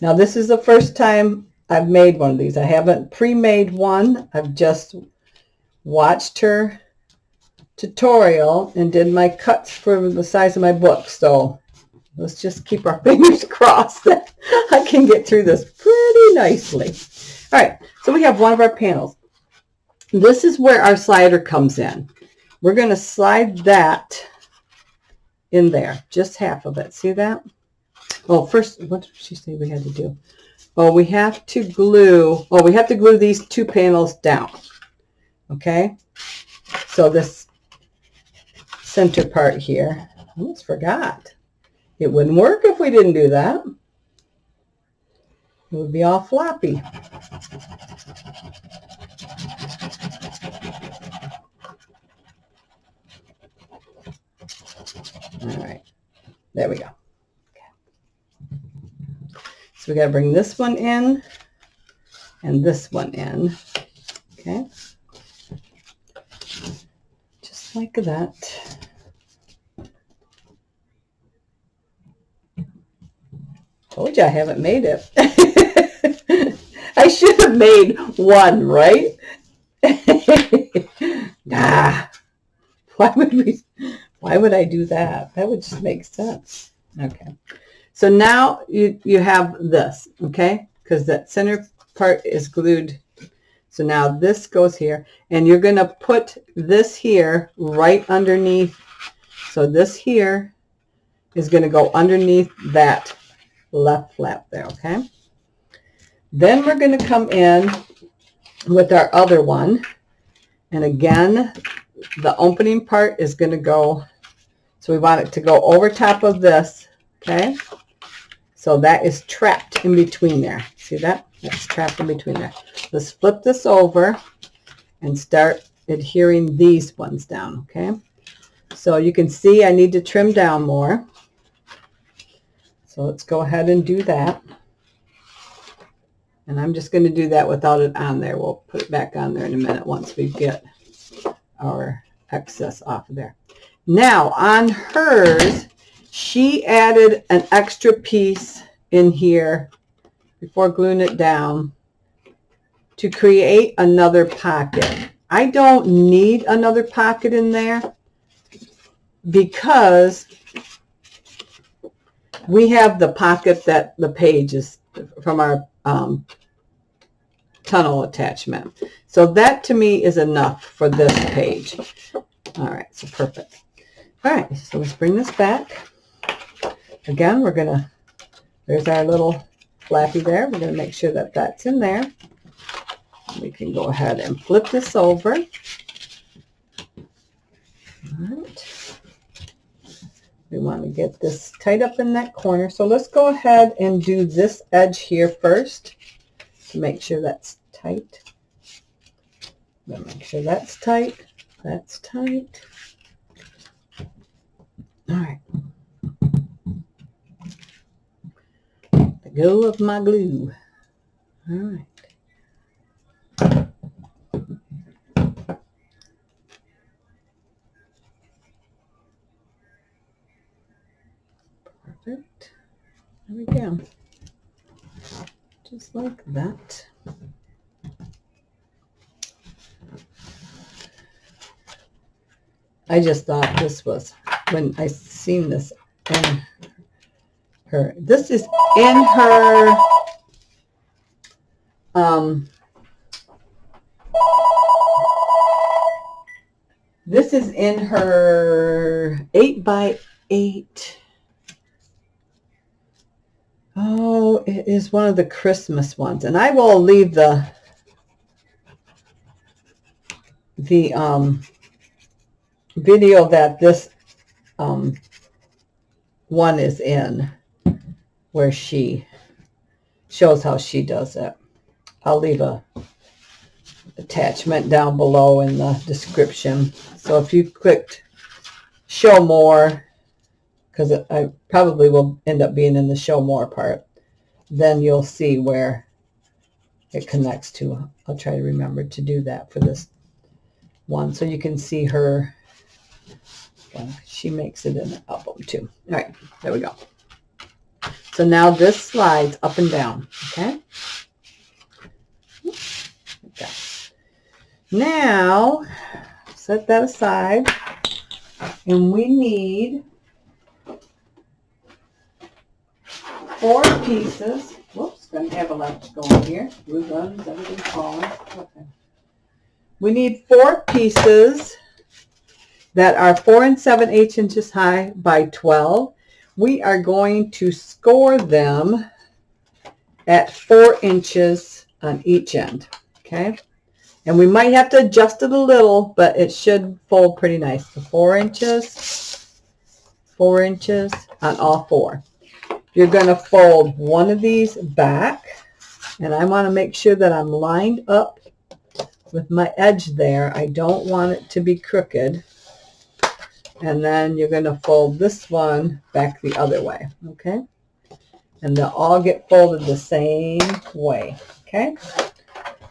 Speaker 1: Now this is the first time I've made one of these. I haven't pre-made one. I've just watched her tutorial and did my cuts for the size of my book. So let's just keep our fingers crossed that I can get through this pretty nicely. All right, so we have one of our panels. This is where our slider comes in. We're going to slide that in there, just half of it. See that? Well, first, what did she say we had to do? Oh, we have to glue. Oh, we have to glue these two panels down. Okay. So this center part here, I almost forgot. It wouldn't work if we didn't do that. It would be all floppy. There we go. Okay. So we got to bring this one in and this one in. Okay. Just like that. Told you I haven't made it. I should have made one, right? Nah. Why would I do that? That would just make sense. Okay. So now you have this, okay? Because that center part is glued. So now this goes here, and you're going to put this here right underneath. So this here is going to go underneath that left flap there, okay? Then we're going to come in with our other one. And again, the opening part is going to go, so we want it to go over top of this, okay? So that is trapped in between there. See that? That's trapped in between there. Let's flip this over and start adhering these ones down, okay? So you can see I need to trim down more. So let's go ahead and do that. And I'm just going to do that without it on there. We'll put it back on there in a minute once we get our excess off of there. Now on hers, she added an extra piece in here before gluing it down to create another pocket. I don't need another pocket in there because we have the pocket that the page is from our tunnel attachment. So that to me is enough for this page. All right, so perfect. All right, so let's bring this back. Again, we're gonna, there's our little flappy there. We're gonna make sure that that's in there. We can go ahead and flip this over. All right. We want to get this tight up in that corner. So let's go ahead and do this edge here first to make sure that's tight. Make sure that's tight. That's tight. All right. Let go of my glue. All right. Perfect. There we go. Just like that. I just thought this was, when I seen this in her, this is in her, this is in her 8x8. Oh, it is one of the Christmas ones. And I will leave the video that this one is in, where she shows how she does it. I'll leave a attachment down below in the description. So if you clicked show more, because I probably will end up being in the show more part, then you'll see where it connects to. I'll try to remember to do that for this one so you can see her. She makes it in the album too. All right, there we go. So now this slides up and down, okay? Okay. Now, set that aside, and we need 4 pieces. Whoops, going to have a lot going here. Glue guns, everything's falling. Okay. We need 4 pieces that are 4 7/8 inches high by 12. We are going to score them at 4 inches on each end, okay? And we might have to adjust it a little, but it should fold pretty nice. So 4 inches on all 4. You're going to fold one of these back, and I want to make sure that I'm lined up with my edge there. I don't want it to be crooked. And then you're going to fold this one back the other way, okay? And they'll all get folded the same way, okay?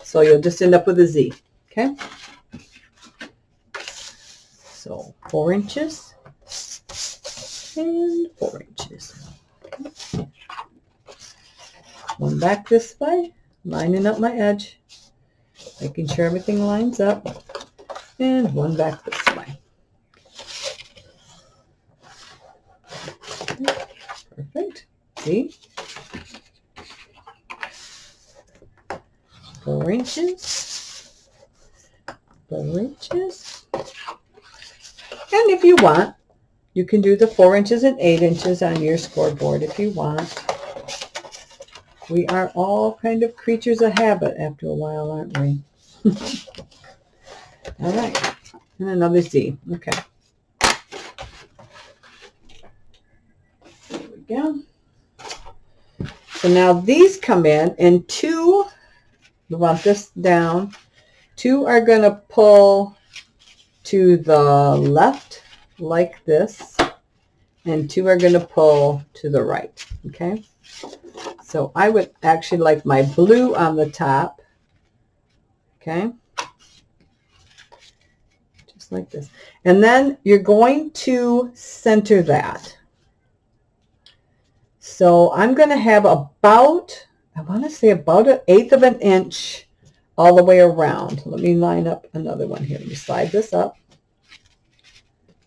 Speaker 1: So you'll just end up with a Z, okay? So 4 inches and 4 inches. Okay. One back this way, lining up my edge, making sure everything lines up, and one back this way. Perfect. See? 4 inches, 4 inches. And if you want, you can do the 4 inches and 8 inches on your scoreboard if you want. We are all kind of creatures of habit after a while, aren't we? All right. And another Z. Okay. There we go. So now these come in 2, you want this down. 2 are going to pull to the left like this, and 2 are going to pull to the right, okay? So I would actually like my blue on the top, okay? Just like this. And then you're going to center that. So I'm going to have about, I want to say about 1/8 of an inch all the way around. Let me line up another one here. Let me slide this up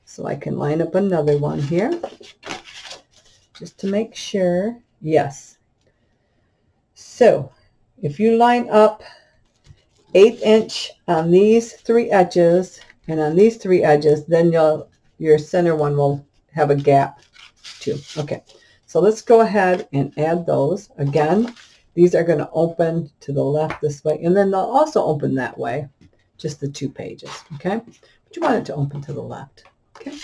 Speaker 1: so I can line up another one here just to make sure. Yes. So if you line up 1/8 inch on these 3 edges and on these 3 edges, then your center one will have a gap too. Okay. So let's go ahead and add those. Again, these are going to open to the left this way, and then they'll also open that way, just the 2 pages, okay? But you want it to open to the left, okay?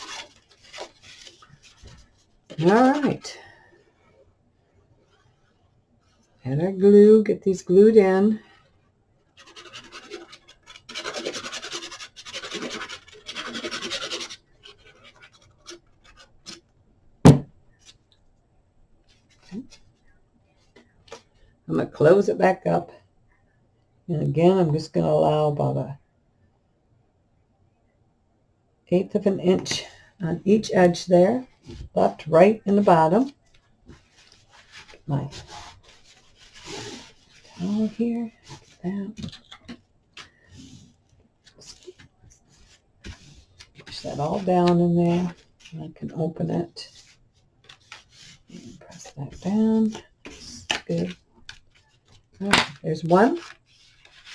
Speaker 1: All right. Add our glue, get these glued in. I'm going to close it back up. And again, I'm just going to allow about 1/8 of an inch on each edge there. Left, right, and the bottom. Get my towel here. Like that. Push that all down in there. And I can open it. And press that down. That's good. Okay, there's one.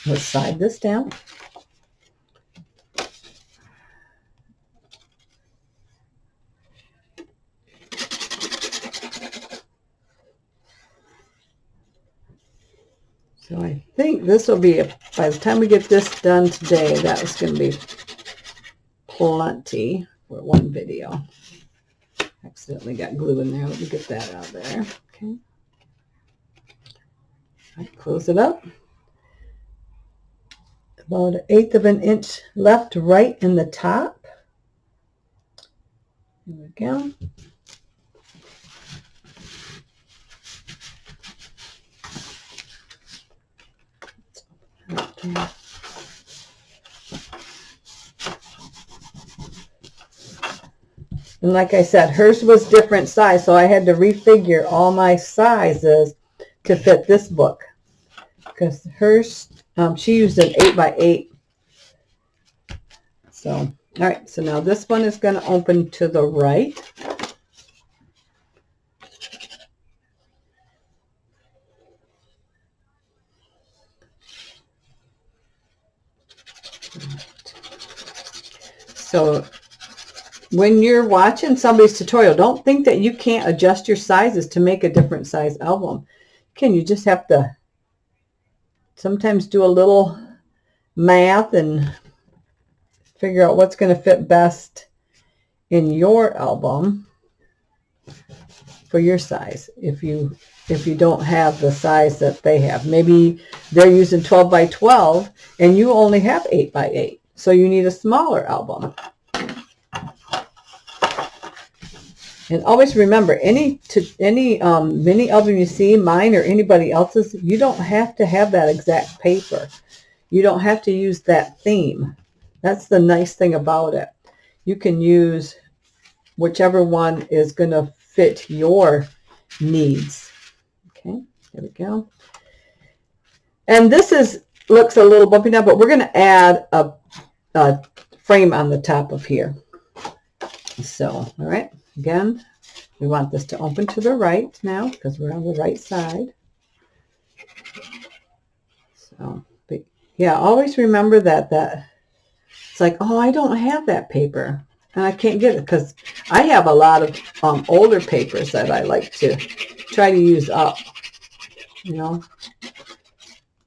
Speaker 1: Let's slide this down. So I think this will be, by the time we get this done today, that is going to be plenty for one video. Accidentally got glue in there. Let me get that out of there. Okay. All right, close it up. About 1/8 of an inch left, right in the top. There we go. And like I said, hers was different size, so I had to refigure all my sizes to fit this book. Because hers, she used an 8x8. So, all right, so now this one is going to open to the right. So when you're watching somebody's tutorial, don't think that you can't adjust your sizes to make a different size album. You just have to sometimes do a little math and figure out what's going to fit best in your album for your size. If you don't have the size that they have, maybe they're using 12x12 and you only have 8x8, so you need a smaller album. And always remember, any mini album you see, mine or anybody else's, you don't have to have that exact paper. You don't have to use that theme. That's the nice thing about it. You can use whichever one is going to fit your needs. Okay, there we go. And this looks a little bumpy now, but we're going to add a frame on the top of here. So, all right, again, we want this to open to the right now because we're on the right side. So, but yeah, always remember that it's like, oh, I don't have that paper and I can't get it, because I have a lot of older papers that I like to try to use up. You know,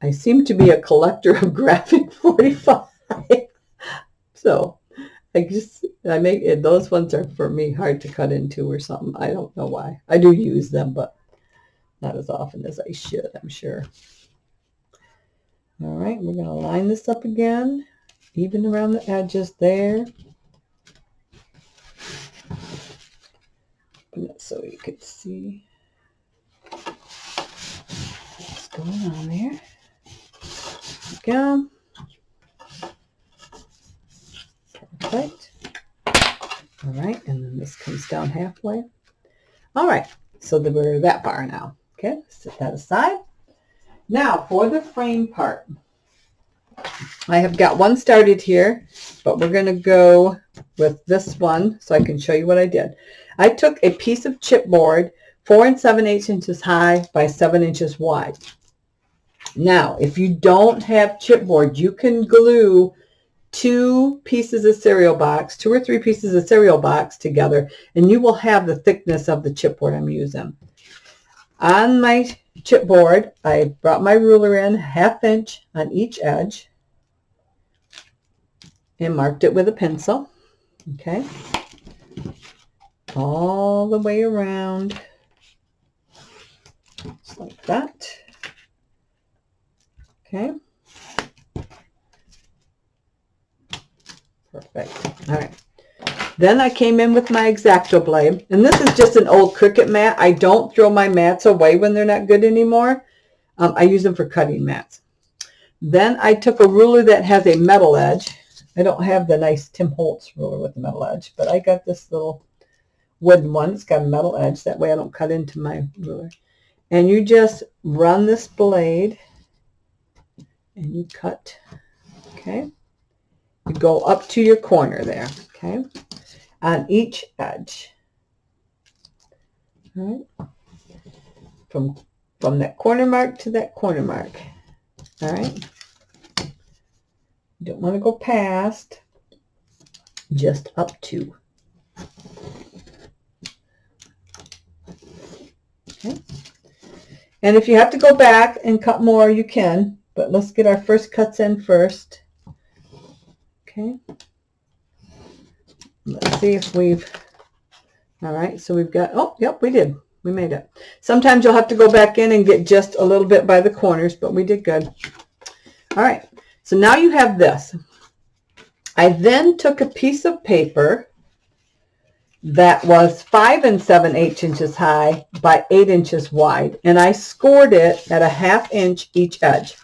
Speaker 1: I seem to be a collector of graphic 45. So I make it, those ones are for me hard to cut into or something. I don't know why. I do use them, but not as often as I should, I'm sure. All right, we're going to line this up again, even around the edges there. Open it so you could see what's going on there. There we go. Perfect. All right, and then this comes down halfway. All right, so we're that far now. Okay, set that aside. Now for the frame part, I have got one started here, but we're going to go with this one so I can show you what I did. I took a piece of chipboard 4 7/8 inches high by 7 inches wide. Now, if you don't have chipboard, you can glue 2 pieces of cereal box, 2 or 3 pieces of cereal box together, and you will have the thickness of the chipboard I'm using. On my chipboard, I brought my ruler in 1/2 inch on each edge and marked it with a pencil. Okay, all the way around, just like that. Okay, perfect. All right, then I came in with my X-Acto blade, and this is just an old Cricut mat. I don't throw my mats away when they're not good anymore. I use them for cutting mats. Then I took a ruler that has a metal edge. I don't have the nice Tim Holtz ruler with the metal edge, but I got this little wooden one. It's got a metal edge. That way I don't cut into my ruler. And you just run this blade and you cut. Okay. You go up to your corner there. Okay. On each edge. All right. From that corner mark to that corner mark. All right. You don't want to go past, just up to. Okay. And if you have to go back and cut more, you can, but let's get our first cuts in first. Okay. Let's see if we've, all right, so we've got, oh, yep, we did. We made it. Sometimes you'll have to go back in and get just a little bit by the corners, but we did good. All right. So now you have this. I then took a piece of paper that was 5 7/8 inches high by 8 inches wide, and I scored it at 1/2 inch each edge.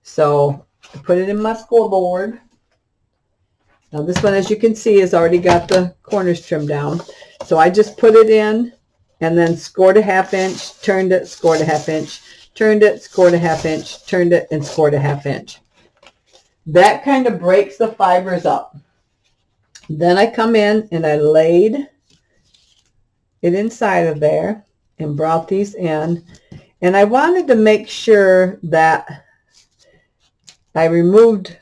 Speaker 1: So I put it in my scoreboard. Now this one, as you can see, has already got the corners trimmed down. So I just put it in and then scored 1/2 inch, turned it, scored 1/2 inch, turned it, scored 1/2 inch, turned it, and scored 1/2 inch. That kind of breaks the fibers up. Then I come in and I laid it inside of there and brought these in. And I wanted to make sure that I removed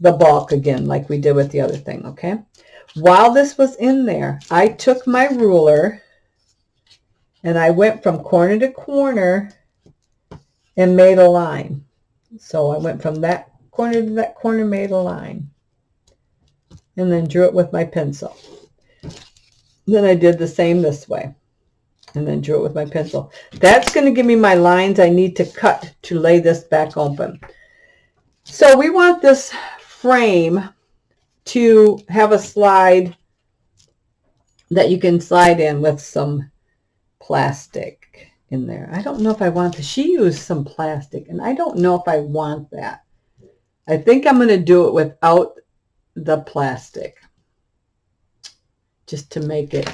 Speaker 1: the bulk again, like we did with the other thing, okay? While this was in there, I took my ruler and I went from corner to corner and made a line. So I went from that corner to that corner, made a line, and then drew it with my pencil. Then I did the same this way, and then drew it with my pencil. That's going to give me my lines I need to cut to lay this back open. So we want this frame to have a slide that you can slide in with some plastic in there. I don't know if I want to. She used some plastic, and I don't know if I want that. I think I'm going to do it without the plastic, just to make it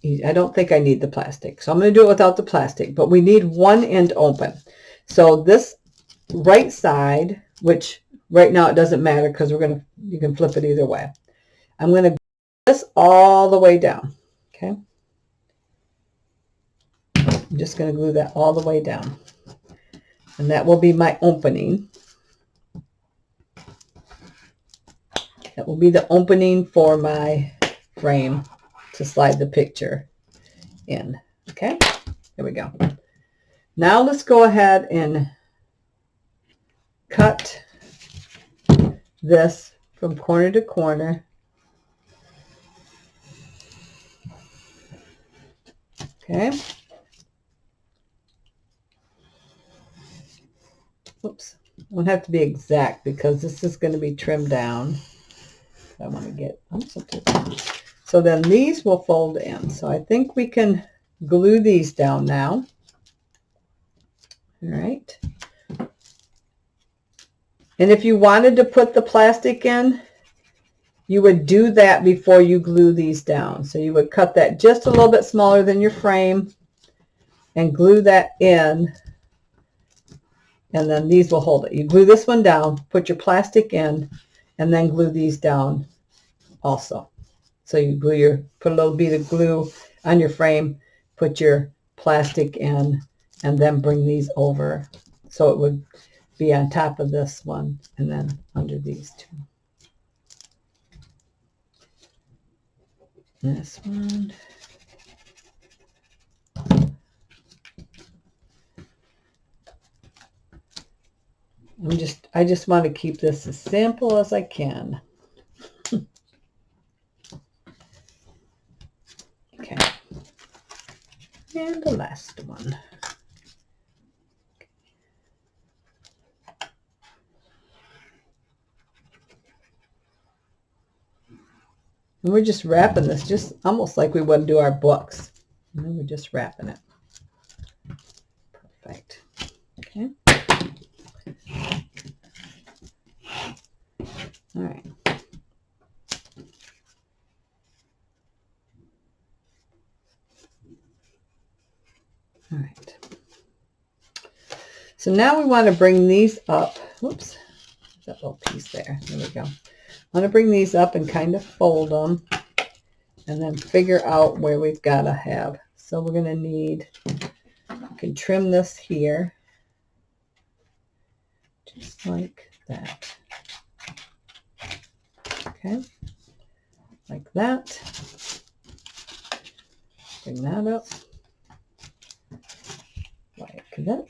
Speaker 1: easy. I don't think I need the plastic, so I'm going to do it without the plastic, but we need one end open. So this right side, which right now it doesn't matter because you can flip it either way. I'm going to glue this all the way down. Okay. I'm just going to glue that all the way down. And that will be my opening. That will be the opening for my frame to slide the picture in. Okay. There we go. Now let's go ahead and cut this from corner to corner. Okay. Oops. It won't have to be exact because this is going to be trimmed down. I want to get so then these will fold in. So I think we can glue these down now. All right. And if you wanted to put the plastic in, you would do that before you glue these down. So you would cut that just a little bit smaller than your frame and glue that in, and then these will hold it. You glue this one down, put your plastic in, and then glue these down also. So you put a little bead of glue on your frame, put your plastic in, and then bring these over. So it would be on top of this one and then under these two. This one. I just want to keep this as simple as I can. Okay. And the last one. And we're just wrapping this just almost like we would do our books. And then we're just wrapping it. Perfect. Okay. All right. All right. So now we want to bring these up. Whoops. That little piece there. There we go. I want to bring these up and kind of fold them and then figure out where we've got to have. So we're going to need, you can trim this here just like that. Okay, like that. Bring that up like that.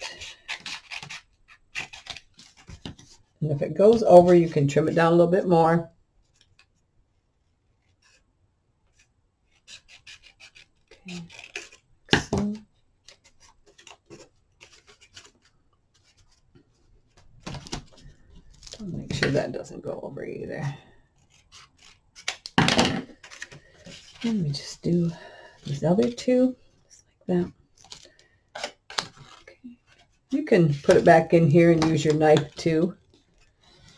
Speaker 1: And if it goes over, you can trim it down a little bit more. Okay. So. I'll make sure that doesn't go over either. Let me just do these other two, just like that. Okay. You can put it back in here and use your knife too,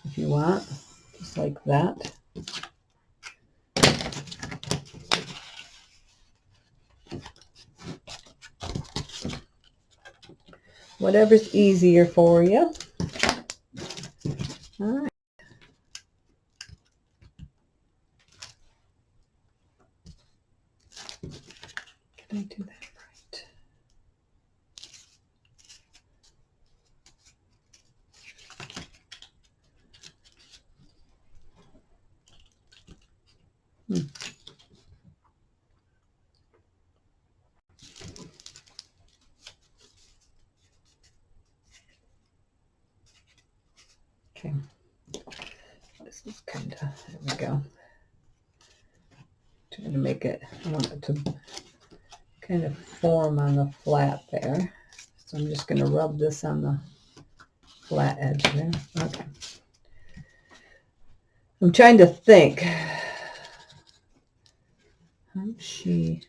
Speaker 1: if you want, just like that. Whatever's easier for you. All right. Can I do that right? Okay. This is kind of, there we go. Trying to make it, I want it to kind of form on the flat there. So I'm just going to rub this on the flat edge there. Okay. I'm trying to think. she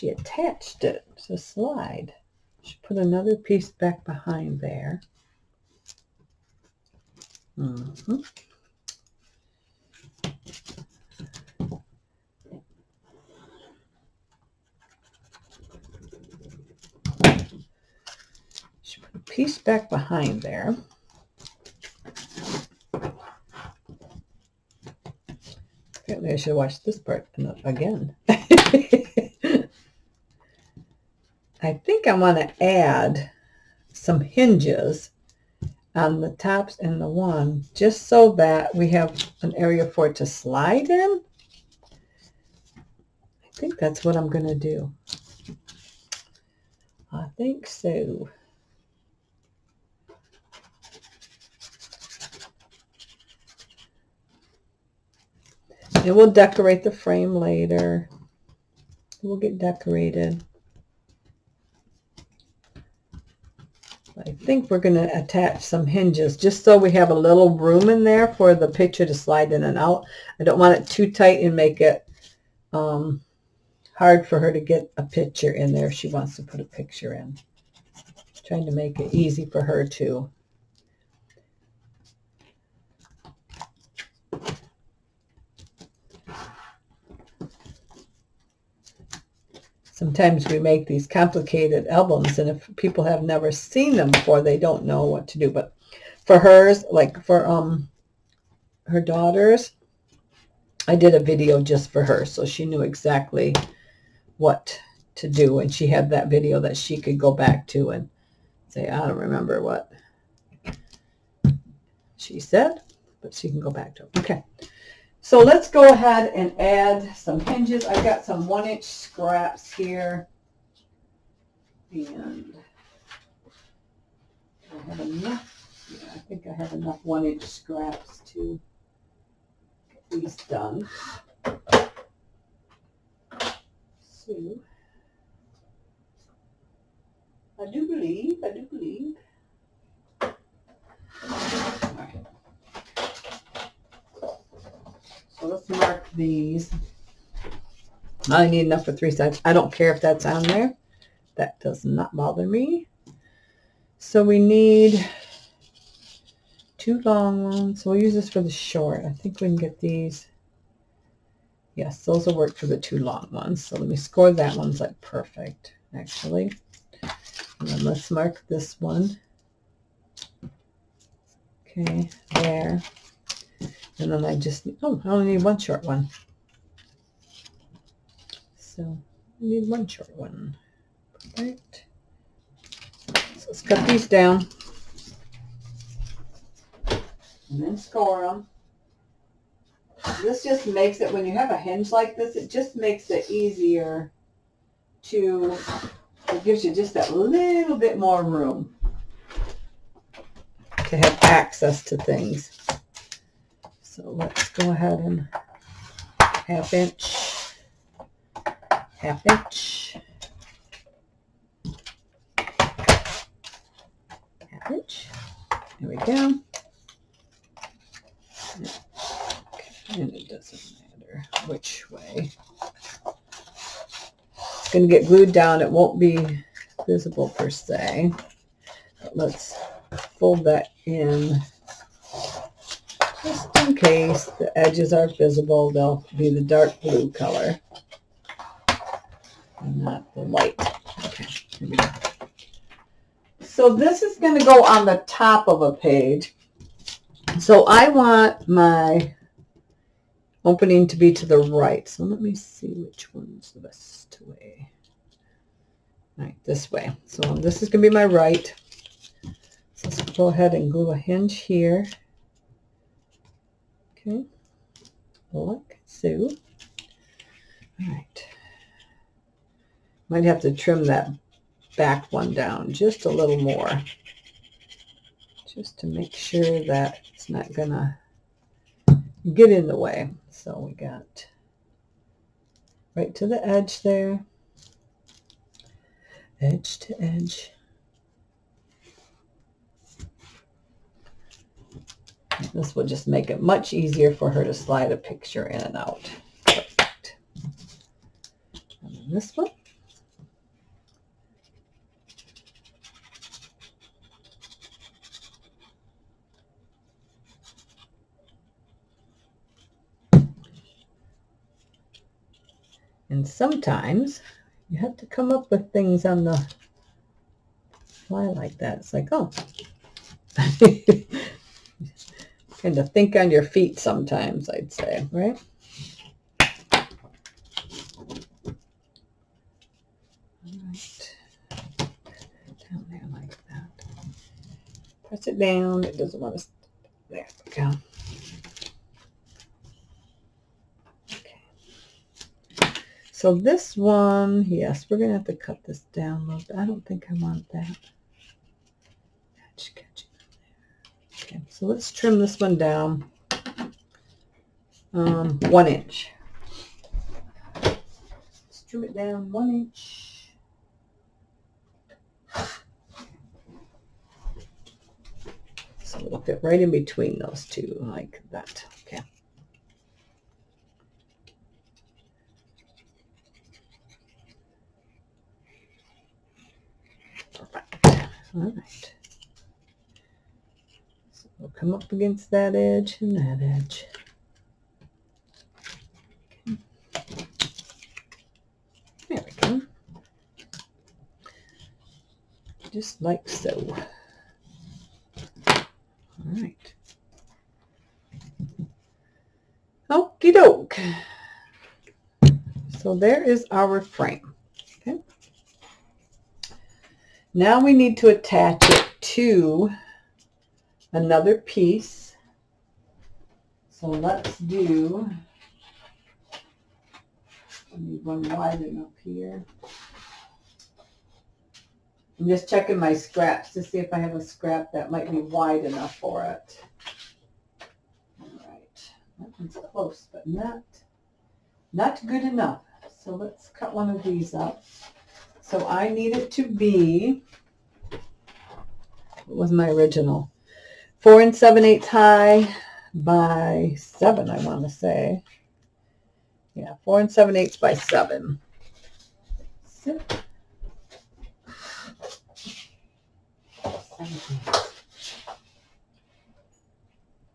Speaker 1: attached it to slide. She put another piece back behind there. Mm-hmm. She put a piece back behind there. Apparently I should watch this part again. I think I want to add some hinges on the tops and the one, just so that we have an area for it to slide in. I think that's what I'm going to do. I think so. And we'll decorate the frame later. We'll get decorated. I think we're going to attach some hinges just so we have a little room in there for the picture to slide in and out. I don't want it too tight and make it hard for her to get a picture in there if she wants to put a picture in. Trying to make it easy for her to. Sometimes we make these complicated albums, and if people have never seen them before, they don't know what to do. But for hers, like for her daughters, I did a video just for her, so she knew exactly what to do, and she had that video that she could go back to and say, I don't remember what she said, but she can go back to it. Okay. So let's go ahead and add some hinges. I've got some 1-inch scraps here. And I have enough. Yeah, I think I have enough 1-inch scraps to get these done. So I do believe. All right. So let's mark these. I need enough for 3 sides. I don't care if that's on there. That does not bother me. So we need 2 long ones. So we'll use this for the short. I think we can get these. Yes, those will work for the 2 long ones. So let me score that one's like perfect, actually. And then let's mark this one. Okay, there. And then I just, I only need 1 short one. So I need 1 short one. Perfect. So let's cut these down. And then score them. This just makes it, when you have a hinge like this, it just makes it easier to, it gives you just that little bit more room to have access to things. So let's go ahead and half inch, half inch, half inch. There we go. Okay, and it doesn't matter which way. It's going to get glued down. It won't be visible per se. But let's fold that in. Just in case the edges are visible, they'll be the dark blue color and not the light. Okay, here we go. So this is going to go on the top of a page. So I want my opening to be to the right. So let me see which one's the best way. All right, this way. So this is going to be my right. So let's go ahead and glue a hinge here. Okay, like so. All right. Might have to trim that back one down just a little more, just to make sure that it's not gonna get in the way. So we got right to the edge there, edge to edge. This will just make it much easier for her to slide a picture in and out. Perfect. And then this one. And sometimes you have to come up with things on the fly like that. It's like, oh. Kind of think on your feet sometimes, I'd say, right? All right. Down there like that. Press it down. It doesn't want to. There we go. So this one, yes, we're going to have to cut this down a little bit. I don't think I want that. Okay, so let's trim this one down 1 inch. Let's trim it down 1 inch. So it'll fit right in between those two like that. Okay. Perfect. All right. So we'll come up against that edge and that edge. Okay. There we go. Just like so. All right. Okie doke. So there is our frame. Okay. Now we need to attach it to another piece. So let's do, I need one widen up here. I'm just checking my scraps to see if I have a scrap that might be wide enough for it. All right, that one's close, but not good enough. So let's cut one of these up. So I need it to be, what was my original? 4 7/8 high by 7, I want to say. Yeah, 4 7/8 by 7. So,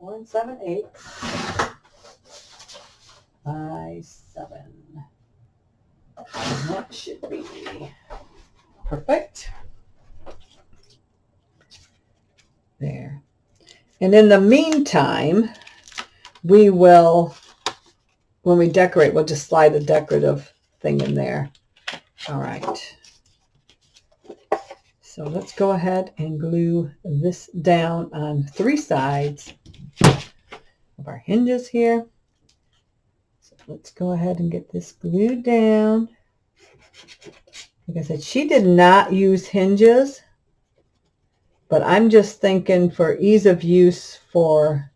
Speaker 1: 4 7/8 by 7. And that should be perfect. There. And in the meantime, we will, when we decorate, we'll just slide a decorative thing in there. All right. So let's go ahead and glue this down on 3 sides of our hinges here. So let's go ahead and get this glued down. Like I said, she did not use hinges, but I'm just thinking for ease of use for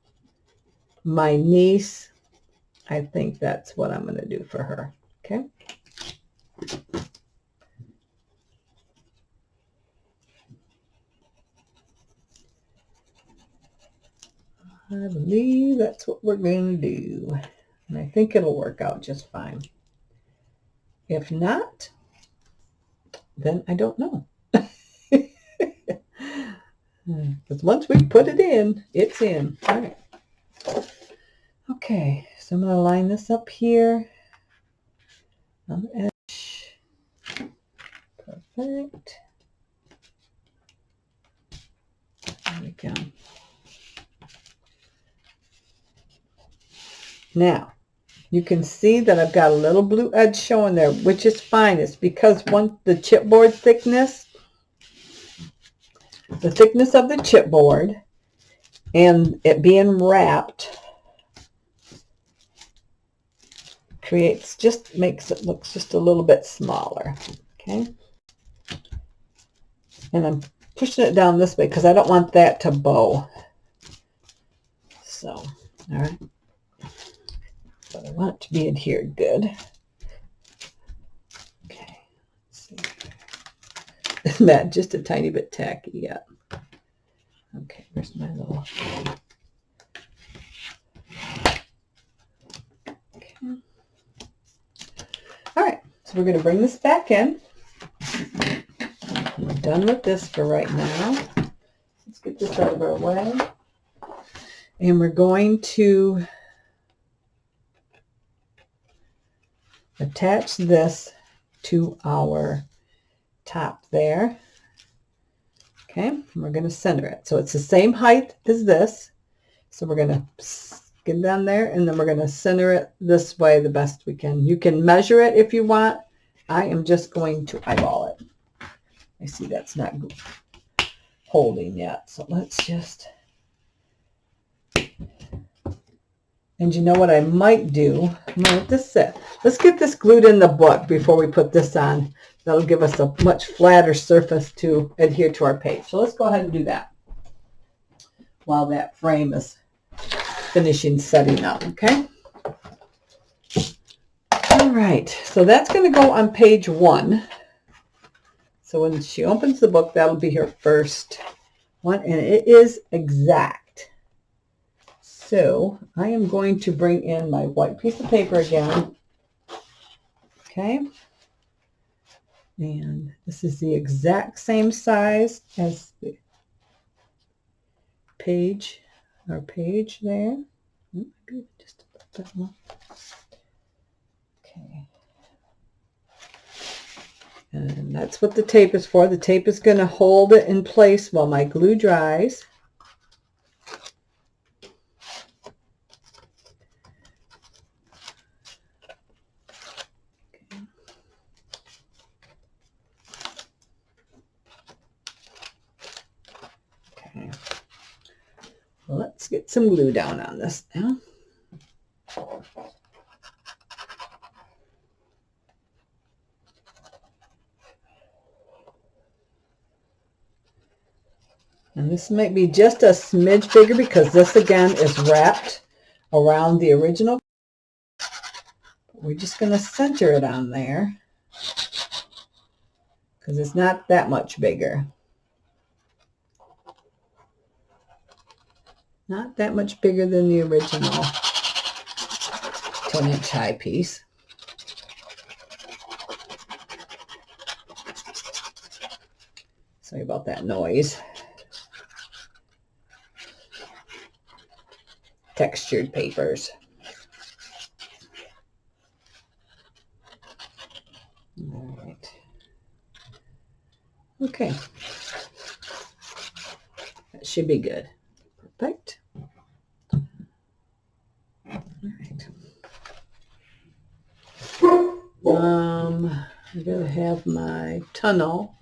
Speaker 1: my niece, I think that's what I'm going to do for her. Okay. I believe that's what we're going to do. And I think it'll work out just fine. If not, then I don't know. Because once we put it in, it's in. All right. Okay, so I'm going to line this up here on the edge. Perfect. There we go. Now, you can see that I've got a little blue edge showing there, which is fine. It's because the chipboard thickness, the thickness of the chipboard, and it being wrapped makes it look just a little bit smaller. Okay. And I'm pushing it down this way because I don't want that to bow. So, all right. But I want it to be adhered good. Okay. Let's see. Isn't that just a tiny bit tacky? Yeah. Okay, where's my little Okay. All right, so we're going to bring this back in. We're done with this for right now. Let's get this out of our way. And we're going to attach this to our top there. Okay, we're going to center it. So it's the same height as this. So we're going to get down there, and then we're going to center it this way the best we can. You can measure it if you want. I am just going to eyeball it. I see that's not holding yet. So let's just... And you know what I might do? I'm going to let this sit. Let's get this glued in the book before we put this on. That'll give us a much flatter surface to adhere to our page. So let's go ahead and do that while that frame is finishing setting up, okay? All right, so that's going to go on page 1. So when she opens the book, that'll be her first one, and it is exact. So I am going to bring in my white piece of paper again. Okay. And this is the exact same size as the page, our page there. Maybe just a little bit more. Okay. And that's what the tape is for. The tape is going to hold it in place while my glue dries. Okay. Well, let's get some glue down on this now. And this might be just a smidge bigger because this again is wrapped around the original. We're just going to center it on there because it's not that much bigger. Not that much bigger than the original 10-inch high piece. Sorry about that noise. Textured papers. All right. Okay. That should be good. Perfect. All right. I'm going to have my tunnel.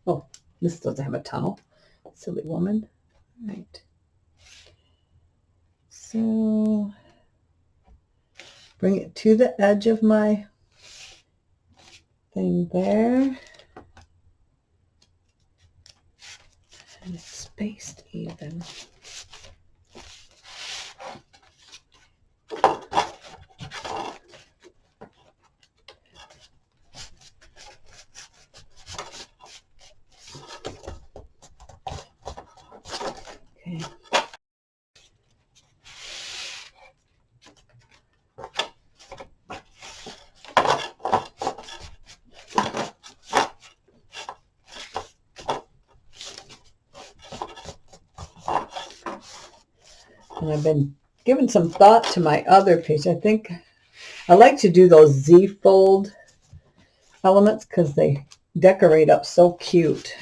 Speaker 1: Oh, this doesn't have a tunnel. Silly woman. All right. So bring it to the edge of my thing there. And it's spaced even. Okay. And I've been giving some thought to my other page. I think I like to do those Z-fold elements because they decorate up so cute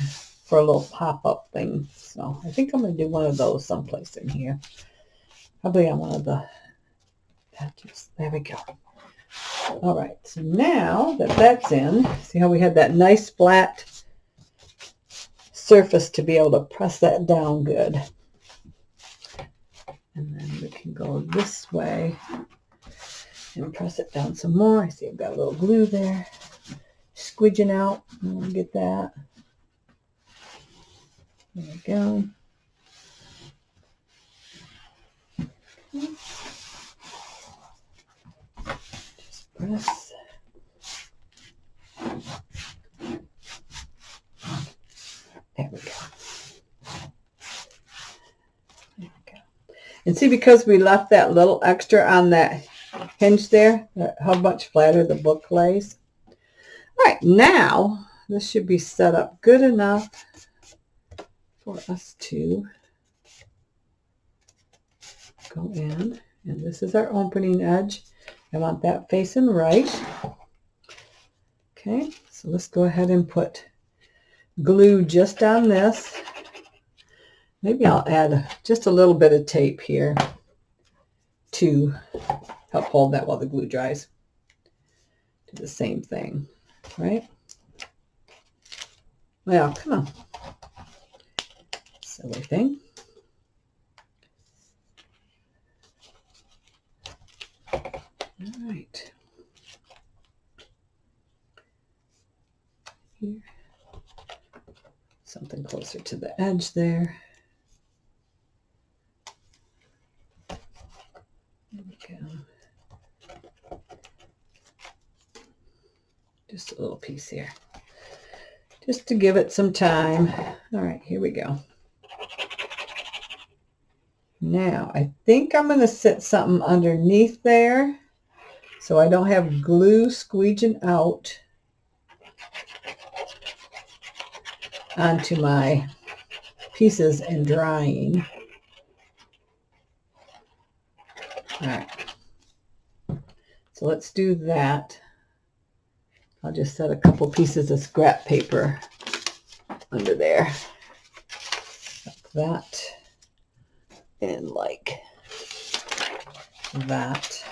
Speaker 1: for a little pop-up thing. So I think I'm going to do one of those someplace in here. Probably on one of the edges. There we go. All right. So now that that's in, see how we had that nice flat surface to be able to press that down good. And then we can go this way and press it down some more. I see I've got a little glue there. Squidging out. I'm going to get that. There we go. Okay. Just press. There we go. There we go. And see, because we left that little extra on that hinge there, how much flatter the book lays. All right, now this should be set up good enough for us to go in. And this is our opening edge. I want that facing right. Okay, so let's go ahead and put glue just on this. Maybe I'll add just a little bit of tape here to help hold that while the glue dries. Do the same thing, right? Well, come on. Silly thing. All right. Here. Something closer to the edge there. There we go. Just a little piece here. Just to give it some time. All right, here we go. Now, I think I'm going to sit something underneath there so I don't have glue squeeging out onto my pieces and drying. All right. So let's do that. I'll just set a couple pieces of scrap paper under there. Like that. And like that.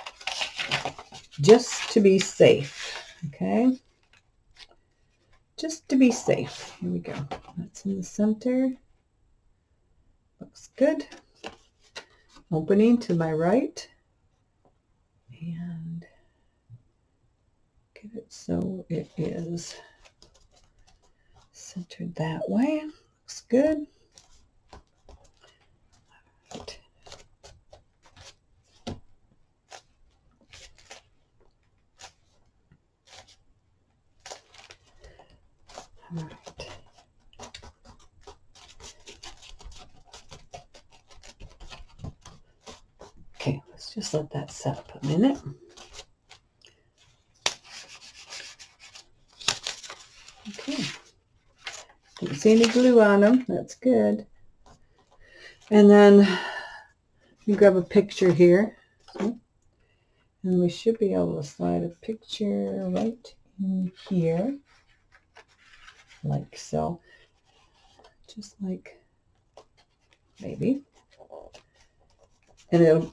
Speaker 1: Just to be safe. Okay? Just to be safe. Here we go. That's in the center. Looks good. Opening to my right. And get it so it is centered that way. Looks good. Right. All right. Okay, let's just let that set up a minute. Okay. Don't see any glue on them. That's good. And then you grab a picture here. And we should be able to slide a picture right in here. Like so. Just like maybe. And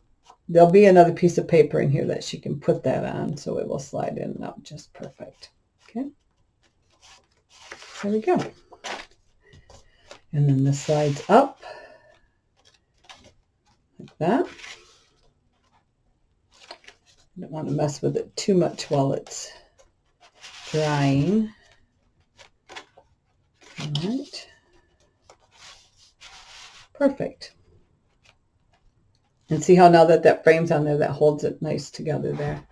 Speaker 1: there'll be another piece of paper in here that she can put that on, so it will slide in and out just perfect. Okay. There we go. And then this slides up like that. I don't want to mess with it too much while it's drying. All right. Perfect. And see how now that that frame's on there, that holds it nice together there.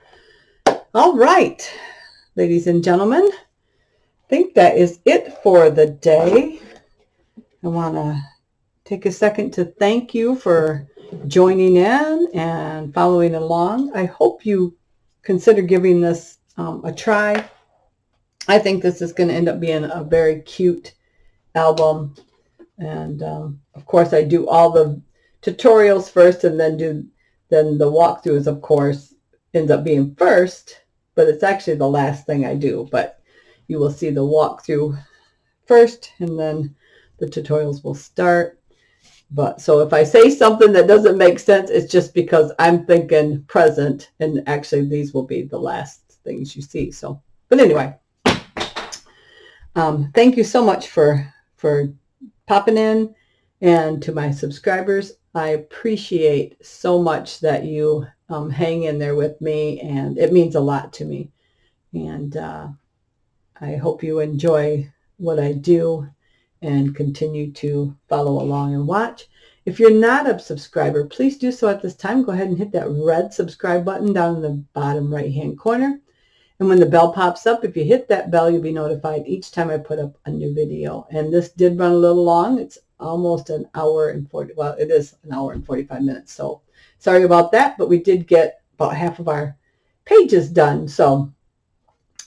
Speaker 1: All right, ladies and gentlemen, I think that is it for the day. I want to take a second to thank you for joining in and following along. I hope you consider giving this a try. I think this is going to end up being a very cute album. And of course, I do all the tutorials first, and then the walkthroughs, of course, ends up being first, but it's actually the last thing I do. But you will see the walkthrough first, and then the tutorials will start. But so if I say something that doesn't make sense, it's just because I'm thinking present, and actually these will be the last things you see. So, but anyway, thank you so much for popping in, and to my subscribers, I appreciate so much that you hang in there with me, and it means a lot to me. And I hope you enjoy what I do and continue to follow along and watch. If you're not a subscriber, please do so at this time. Go ahead and hit that red subscribe button down in the bottom right-hand corner. And when the bell pops up, if you hit that bell, you'll be notified each time I put up a new video. And this did run a little long. It's almost an hour and 40, well, it is an hour and 45 minutes. So sorry about that, but we did get about half of our pages done. So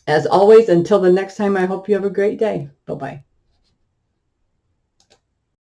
Speaker 1: as always, until the next time, I hope you have a great day. Bye-bye.